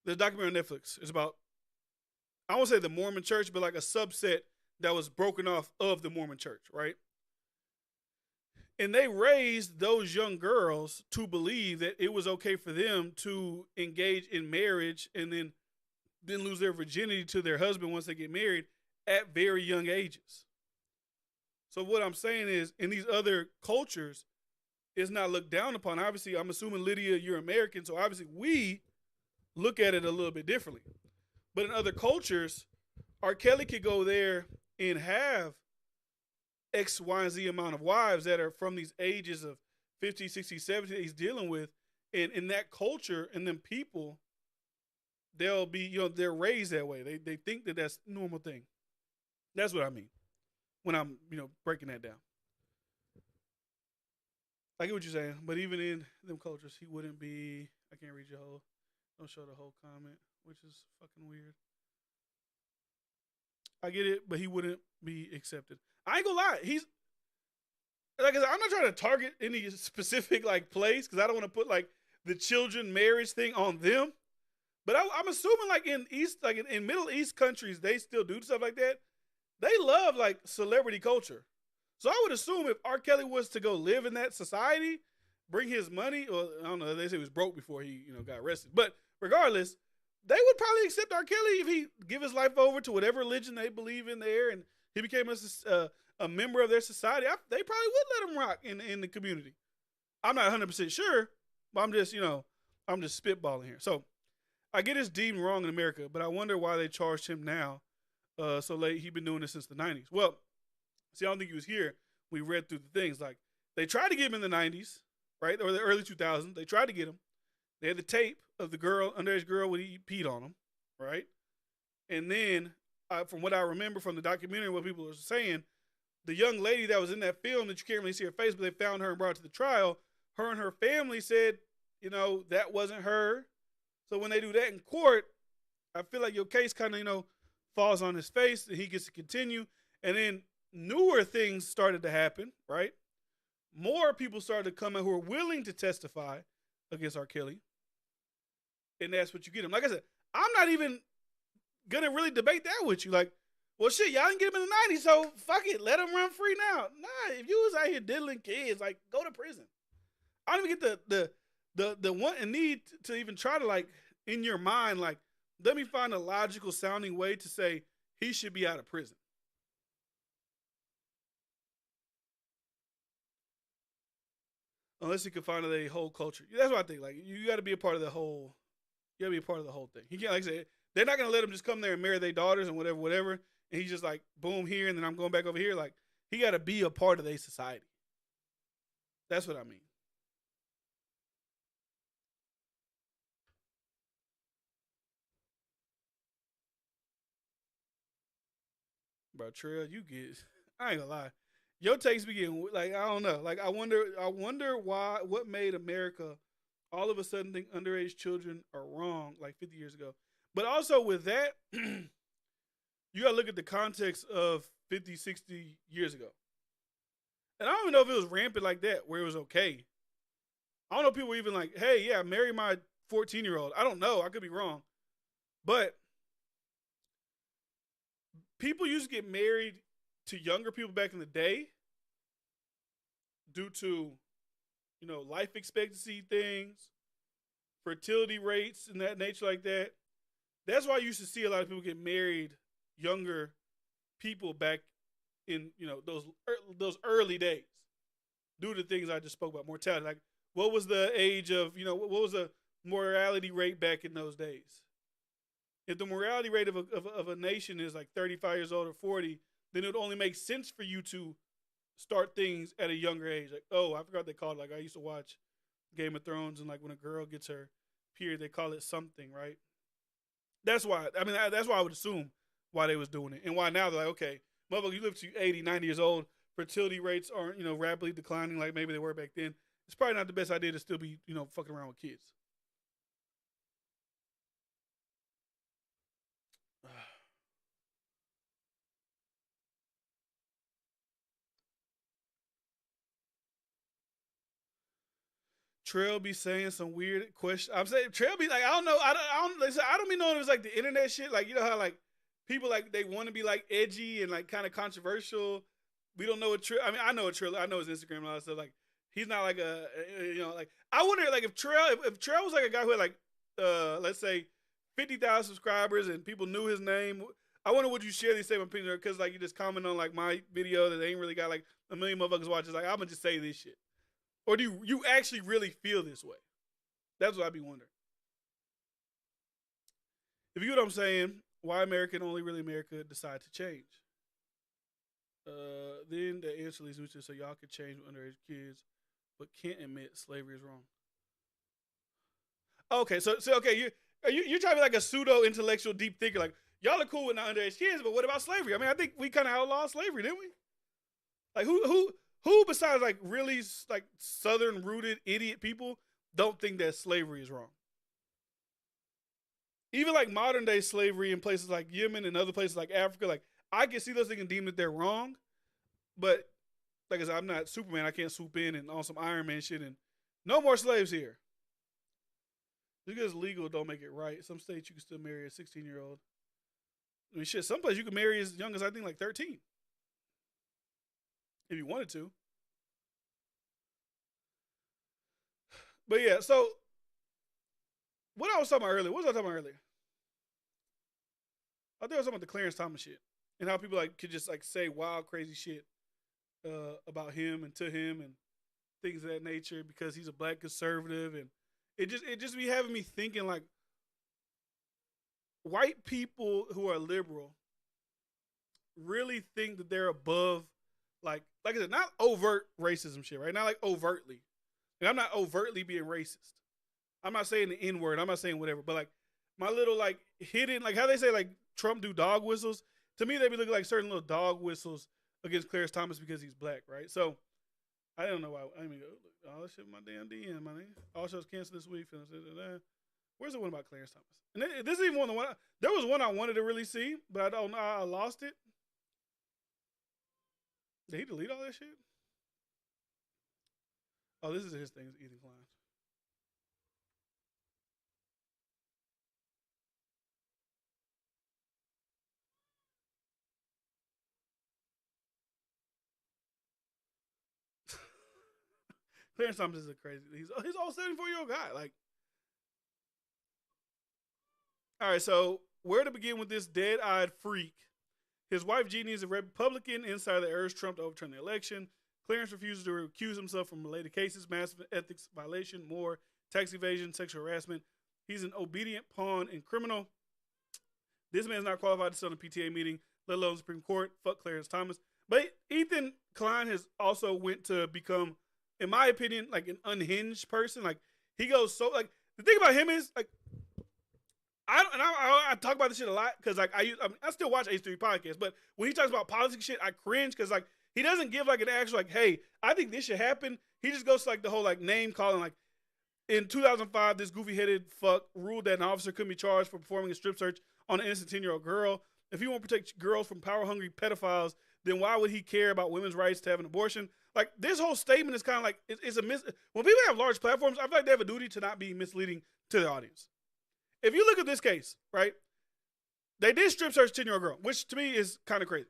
the documentary on Netflix is about, I won't say the Mormon church, but like a subset that was broken off of the Mormon church, right? And they raised those young girls to believe that it was okay for them to engage in marriage and then lose their virginity to their husband once they get married at very young ages. So what I'm saying is, in these other cultures, it's not looked down upon. Obviously, I'm assuming, Lydia, you're American, so obviously we look at it a little bit differently. But in other cultures, R. Kelly could go there and have X, Y, and Z amount of wives that are from these ages of 50, 60, 70 that he's dealing with. And in that culture and them people, they'll be, they're raised that way. They think that that's a normal thing. That's what I mean when I'm, breaking that down. I get what you're saying, but even in them cultures, he wouldn't be, I can't read don't show the whole comment, which is fucking weird. I get it, but he wouldn't be accepted. I ain't gonna lie. He's, like I said, I'm not trying to target any specific like place because I don't want to put like the children marriage thing on them. But I'm assuming like in in Middle East countries, they still do stuff like that. They love like celebrity culture. So I would assume if R. Kelly was to go live in that society, bring his money, or I don't know, they say he was broke before he, got arrested. But regardless, they would probably accept R. Kelly if he give his life over to whatever religion they believe in there, and he became a member of their society. They probably would let him rock in the community. I'm not 100% sure, but I'm just, I'm just spitballing here. So I get it's deemed wrong in America, but I wonder why they charged him now so late. He'd been doing this since the 90s. Well, see, I don't think he was here. We read through the things. Like, they tried to get him in the 90s, right? Or the early 2000s. They tried to get him. They had the tape of the underage girl when he peed on him, right? And then, from what I remember from the documentary, what people were saying, the young lady that was in that film that you can't really see her face, but they found her and brought her to the trial, her and her family said, that wasn't her. So when they do that in court, I feel like your case kind of, falls on his face and he gets to continue. And then newer things started to happen, right? More people started to come out who are willing to testify against R. Kelly. And that's what you get him. Like I said, I'm not even going to really debate that with you. Like, well, shit, y'all didn't get him in the 90s, so fuck it. Let him run free now. Nah, if you was out here diddling kids, like, go to prison. I don't even get the want and need to even try to, like, in your mind, like, let me find a logical sounding way to say he should be out of prison. Unless he could find a whole culture. That's what I think. Like, you got to be a part of the whole. You got to be a part of the whole thing. He can't, like I said, they're not gonna let him just come there and marry their daughters and whatever. And he's just like, boom, here, and then I'm going back over here. Like, he got to be a part of their society. That's what I mean. Bro, Trail, I ain't gonna lie. Your takes be getting, like, I don't know. Like, I wonder why, what made America all of a sudden think underage children are wrong like 50 years ago. But also with that, you gotta look at the context of 50, 60 years ago. And I don't even know if it was rampant like that, where it was okay. I don't know if people were even like, hey, yeah, marry my 14-year-old. I don't know. I could be wrong. But people used to get married to younger people back in the day due to, life expectancy things, fertility rates, and that nature like that. That's why you used to see a lot of people get married younger people back in, those early days due to things I just spoke about, mortality. Like, what was the age of, what was the mortality rate back in those days? If the mortality rate of a nation is like 35 years old or 40, then it would only make sense for you to start things at a younger age. Like, oh, I forgot what they called it. Like, I used to watch Game of Thrones, and like when a girl gets her period, they call it something, right? That's why. I mean, that's why I would assume why they was doing it, and why now they're like, okay, motherfucker, you live to 80, 90 years old, fertility rates aren't, rapidly declining like maybe they were back then. it's probably not the best idea to still be, fucking around with kids. Trail be saying some weird question. I'm saying Trail be like, I don't know. I don't be knowing if it's like the internet shit. Like, you know how like people like they want to be like edgy and like kind of controversial. We don't know what Trail. I mean, I know what Trail. I know his Instagram and all that stuff. Like, he's not like like I wonder like if Trail was like a guy who had like let's say 50,000 subscribers and people knew his name. I wonder would you share these same opinions because like you just comment on like my video that they ain't really got like a million motherfuckers watching. Like I'm gonna just say this shit. Or do you actually really feel this way? That's what I'd be wondering. If you know what I'm saying, why America and only really America decide to change? Then the answer leads me to so y'all could change with underage kids, but can't admit slavery is wrong. Okay, so okay, you're trying to be like a pseudo intellectual deep thinker, like y'all are cool with not underage kids, but what about slavery? I mean, I think we kind of outlawed slavery, didn't we? Like who besides like really like southern rooted idiot people don't think that slavery is wrong? Even like modern day slavery in places like Yemen and other places like Africa, like I can see those things and deem that they're wrong, but like I said, I'm not Superman. I can't swoop in and on some Iron Man shit and no more slaves here. Just because legal don't make it right. Some states you can still marry a 16-year-old. I mean, shit, some places you can marry as young as I think like 13. If you wanted to. But yeah, so what I was talking about earlier, what was I talking about earlier? I think I was talking about the Clarence Thomas shit. And how people like could just like say wild, crazy shit about him and to him and things of that nature because he's a black conservative and it just be having me thinking like white people who are liberal really think that they're above like I said, not overt racism shit, right? Not like overtly. Like, I'm not overtly being racist. I'm not saying the N word. I'm not saying whatever. But like my little like hidden, like how they say like Trump do dog whistles. To me, they be looking like certain little dog whistles against Clarence Thomas because he's black, right? So I don't know why. I mean, all this shit in my damn DM, my nigga. All shows canceled this week. Where's the one about Clarence Thomas? And this is even one of the one. There was one I wanted to really see, but I don't know. I lost it. Did he delete all that shit? Oh, this is his thing. Ethan Klein. Clarence Thomas is a crazy. He's all 74-year-old guy. Like, all right. So where to begin with this dead-eyed freak? His wife Jeannie is a Republican insider that urged Trump to overturn the election. Clarence refuses to recuse himself from related cases, massive ethics violation, more tax evasion, sexual harassment. He's an obedient pawn and criminal. This man's not qualified to sit on a PTA meeting, let alone Supreme Court. Fuck Clarence Thomas. But Ethan Klein has also went to become, in my opinion, like an unhinged person. Like he goes so like the thing about him is like I talk about this shit a lot because like I still watch H3 podcast, but when he talks about politics shit, I cringe because like he doesn't give like an actual like, hey, I think this should happen. He just goes to like the whole like name calling. Like in 2005, this goofy headed fuck ruled that an officer couldn't be charged for performing a strip search on an innocent 10-year-old girl. If he won't protect girls from power hungry pedophiles, then why would he care about women's rights to have an abortion? Like this whole statement is kind of like it's a when people have large platforms, I feel like they have a duty to not be misleading to the audience. If you look at this case, right, they did strip search 10-year-old girl, which to me is kind of crazy.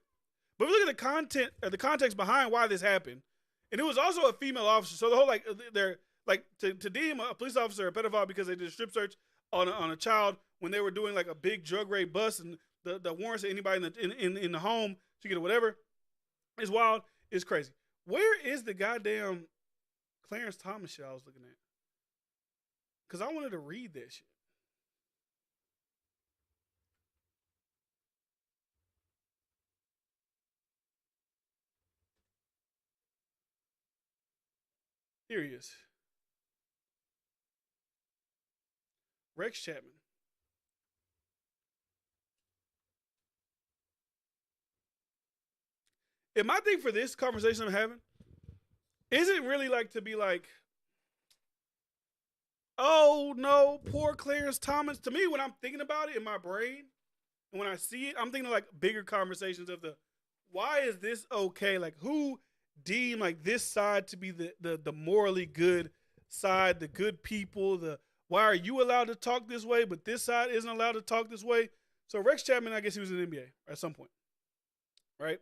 But if you look at the context behind why this happened, and it was also a female officer. So the whole like they're like to deem a police officer a pedophile because they did a strip search on a child when they were doing like a big drug raid bust and the warrants of anybody in the home to get or whatever is wild. It's crazy. Where is the goddamn Clarence Thomas shit I was looking at? Because I wanted to read that shit. Here he is. Rex Chapman. And my thing for this conversation I'm having isn't really like to be like, oh no, poor Clarence Thomas. To me, when I'm thinking about it in my brain, and when I see it, I'm thinking of like bigger conversations of the why is this okay? Like who deemed like this side to be the morally good side, the good people, the why are you allowed to talk this way, but this side isn't allowed to talk this way? So Rex Chapman, I guess he was in the NBA at some point, right?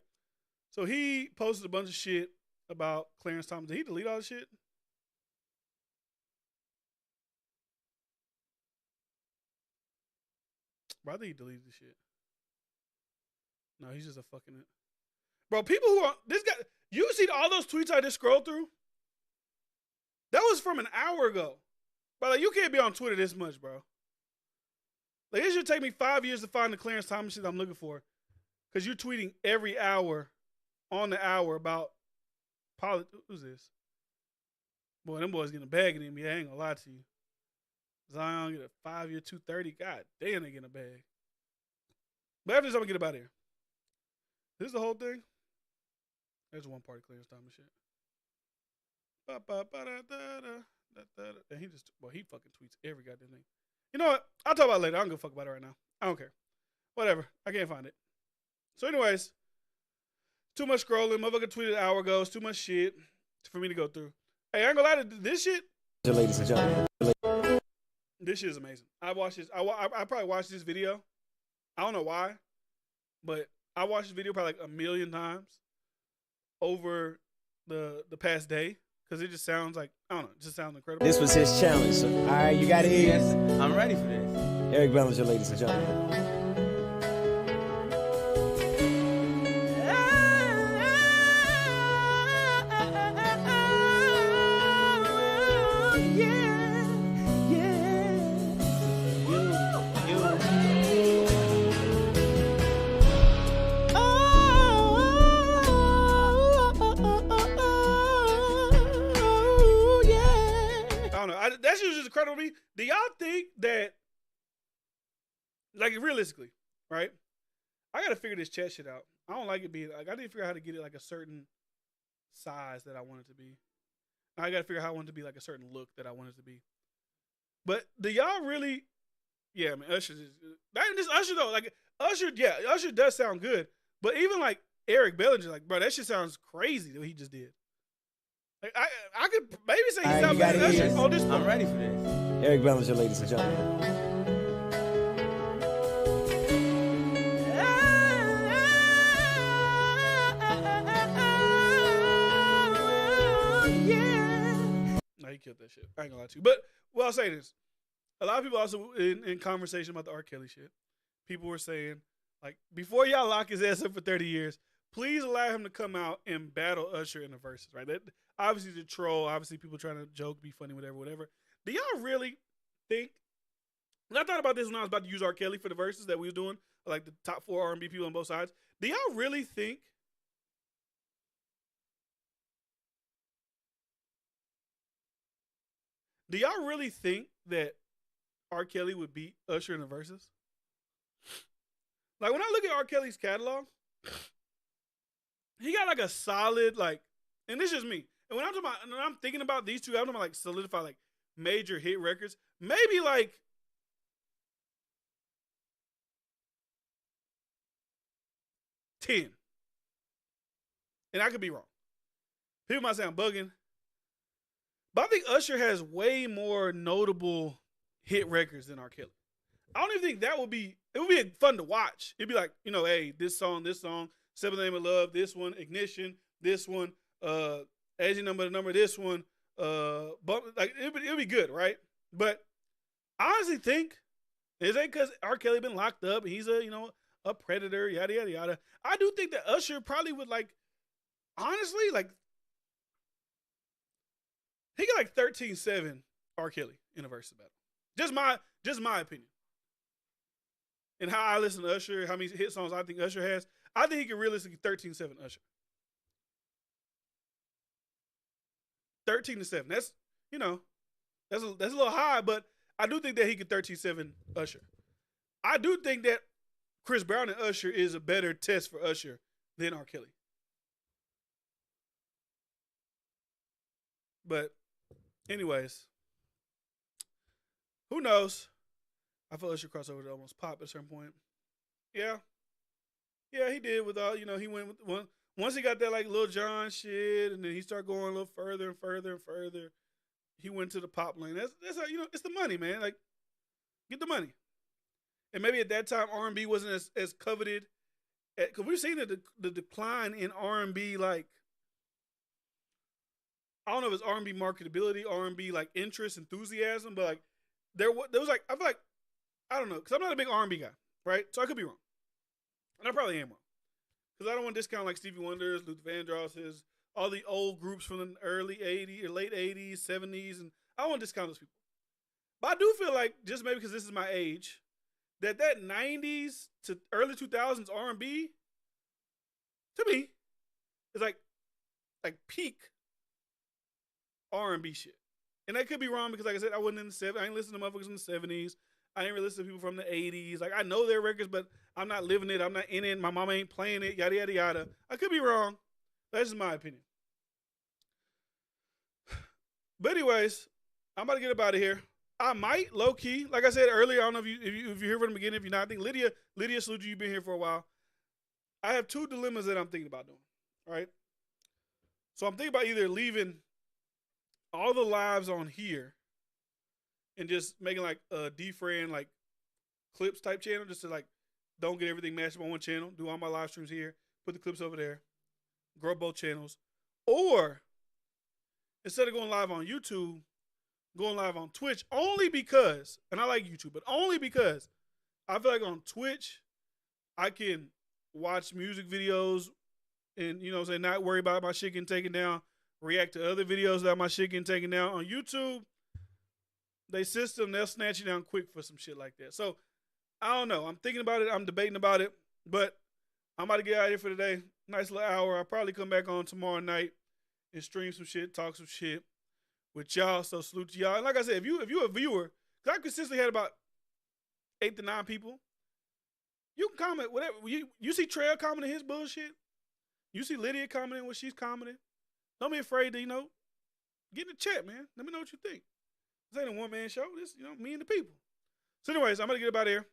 So he posted a bunch of shit about Clarence Thomas. Did he delete all the shit? Bro, I think he deleted the shit. No, he's just a fucking it. Bro, people who are this guy, you see all those tweets I just scrolled through? That was from an hour ago. But like, you can't be on Twitter this much, bro. Like, it should take me 5 years to find the Clarence Thomas shit I'm looking for. Because you're tweeting every hour on the hour about who's this? Boy, them boys getting a bag in the NBA. I ain't gonna lie to you. Zion get a 5-year 230. God damn, they getting a bag. But after this, I'm gonna get about here. This is the whole thing. There's one part of Clarence Thomas shit. And he just, well, he fucking tweets every goddamn thing. You know what? I'll talk about it later. I don't give a fuck about it right now. I don't care. Whatever. I can't find it. So, anyways, too much scrolling. Motherfucker tweeted an hour ago. It's too much shit for me to go through. Hey, I ain't gonna lie to this shit. Ladies and gentlemen. This shit is amazing. I watched this. I probably watched this video. I don't know why, but I watched this video probably like 1,000,000 times over the past day because it just sounds like, I don't know, it just sounds incredible. This was his challenge. All right, you got it here. Yes, I'm ready for this. Eric Bellinger, ladies and gentlemen. That shit was just incredible to me. Do y'all think that, like, realistically, right? I gotta figure this chat shit out. I don't like it being like I need to figure out how to get it like a certain size that I want it to be. I gotta figure out how I want it to be like a certain look that I want it to be. But do y'all really? Yeah, man, Usher is this Usher though. Like Usher, yeah, Usher does sound good. But even like Eric Bellinger, like, bro, that shit sounds crazy that he just did. Like, I could maybe say he sounds better than Usher on this point. I'm ready for this. Eric Bellinger, ladies and gentlemen. No, he killed that shit. I ain't gonna lie to you. But well, I'll say this. A lot of people also in conversation about the R. Kelly shit, people were saying, like, before y'all lock his ass up for 30 years, please allow him to come out and battle Usher in the verses, right? That obviously the troll, obviously people trying to joke, be funny, whatever. Do y'all really think? And I thought about this when I was about to use R. Kelly for the verses that we was doing, like the top 4 R&B people on both sides. Do y'all really think? Do y'all really think that R. Kelly would beat Usher in the verses? Like, when I look at R. Kelly's catalog, he got like a solid, like, and this is just me. And when I'm thinking about these two, I'm talking about like solidify like major hit records, maybe like 10. And I could be wrong. People might say I'm bugging. But I think Usher has way more notable hit records than R. Kelly. I don't even think it would be fun to watch. It'd be like, you know, hey, this song, Seventh Name of Love, this one, Ignition, this one, As You Number, this one, like it'd be good, right? But I honestly think it ain't because R. Kelly been locked up and he's a predator, yada yada yada. I do think that Usher probably would honestly he got like 13-7 R. Kelly in a versus battle. Just my opinion. And how I listen to Usher, how many hit songs I think Usher has, I think he can realistically 13-7 Usher. 13-7. That's that's a little high, but I do think that he could 13-7 Usher. I do think that Chris Brown and Usher is a better test for Usher than R. Kelly. But anyways, Who knows? I feel it should cross over to almost pop at a certain point. Yeah. Yeah, he did with all, he went with once he got that like Lil Jon shit, and then he started going a little further and further and further. He went to the pop lane. That's how, it's the money, man. Like, get the money. And maybe at that time R&B wasn't as coveted, because we've seen the decline in R&B. Like, I don't know if it's R&B marketability, R&B like interest, enthusiasm, but like there was like, I feel like, I don't know, because I'm not a big R&B guy, right? So I could be wrong, and I probably am wrong, because I don't want to discount like Stevie Wonder's, Luther Vandross's, all the old groups from the early '80s or late '80s, '70s, and I don't want to discount those people. But I do feel like, just maybe because this is my age, that '90s to early 2000s R&B, to me, is like peak R&B shit. And I could be wrong, because like I said, I wasn't in the 70s. I ain't listening to motherfuckers in the 70s. I ain't really listen to people from the 80s. Like, I know their records, but I'm not living it. I'm not in it. My mama ain't playing it, yada, yada, yada. I could be wrong. That's just my opinion. But anyways, I'm about to get up out of here. I might, low key, like I said earlier, I don't know if you're here from the beginning. If you're not, I think Lydia salute you. You've been here for a while. I have two dilemmas that I'm thinking about doing. All right. So I'm thinking about either leaving all the lives on here and just making like a defriend like clips type channel, just to like don't get everything mashed up on one channel. Do all my live streams here. Put the clips over there. Grow both channels. Or instead of going live on YouTube, going live on Twitch, only because, and I like YouTube, but only because I feel like on Twitch, I can watch music videos and, not worry about my shit getting taken down, react to other videos that my shit getting taken down. On YouTube, they'll snatch you down quick for some shit like that. So, I don't know. I'm thinking about it. I'm debating about it, but I'm about to get out of here for today. Nice little hour. I'll probably come back on tomorrow night and stream some shit, talk some shit with y'all. So salute to y'all. And like I said, if you a viewer, because I consistently had about 8 to 9 people, you can comment whatever. You see Trail commenting his bullshit. You see Lydia commenting what she's commenting. Don't be afraid to, get in the chat, man. Let me know what you think. This ain't a one-man show. This, me and the people. So anyways, I'm going to get up out of here.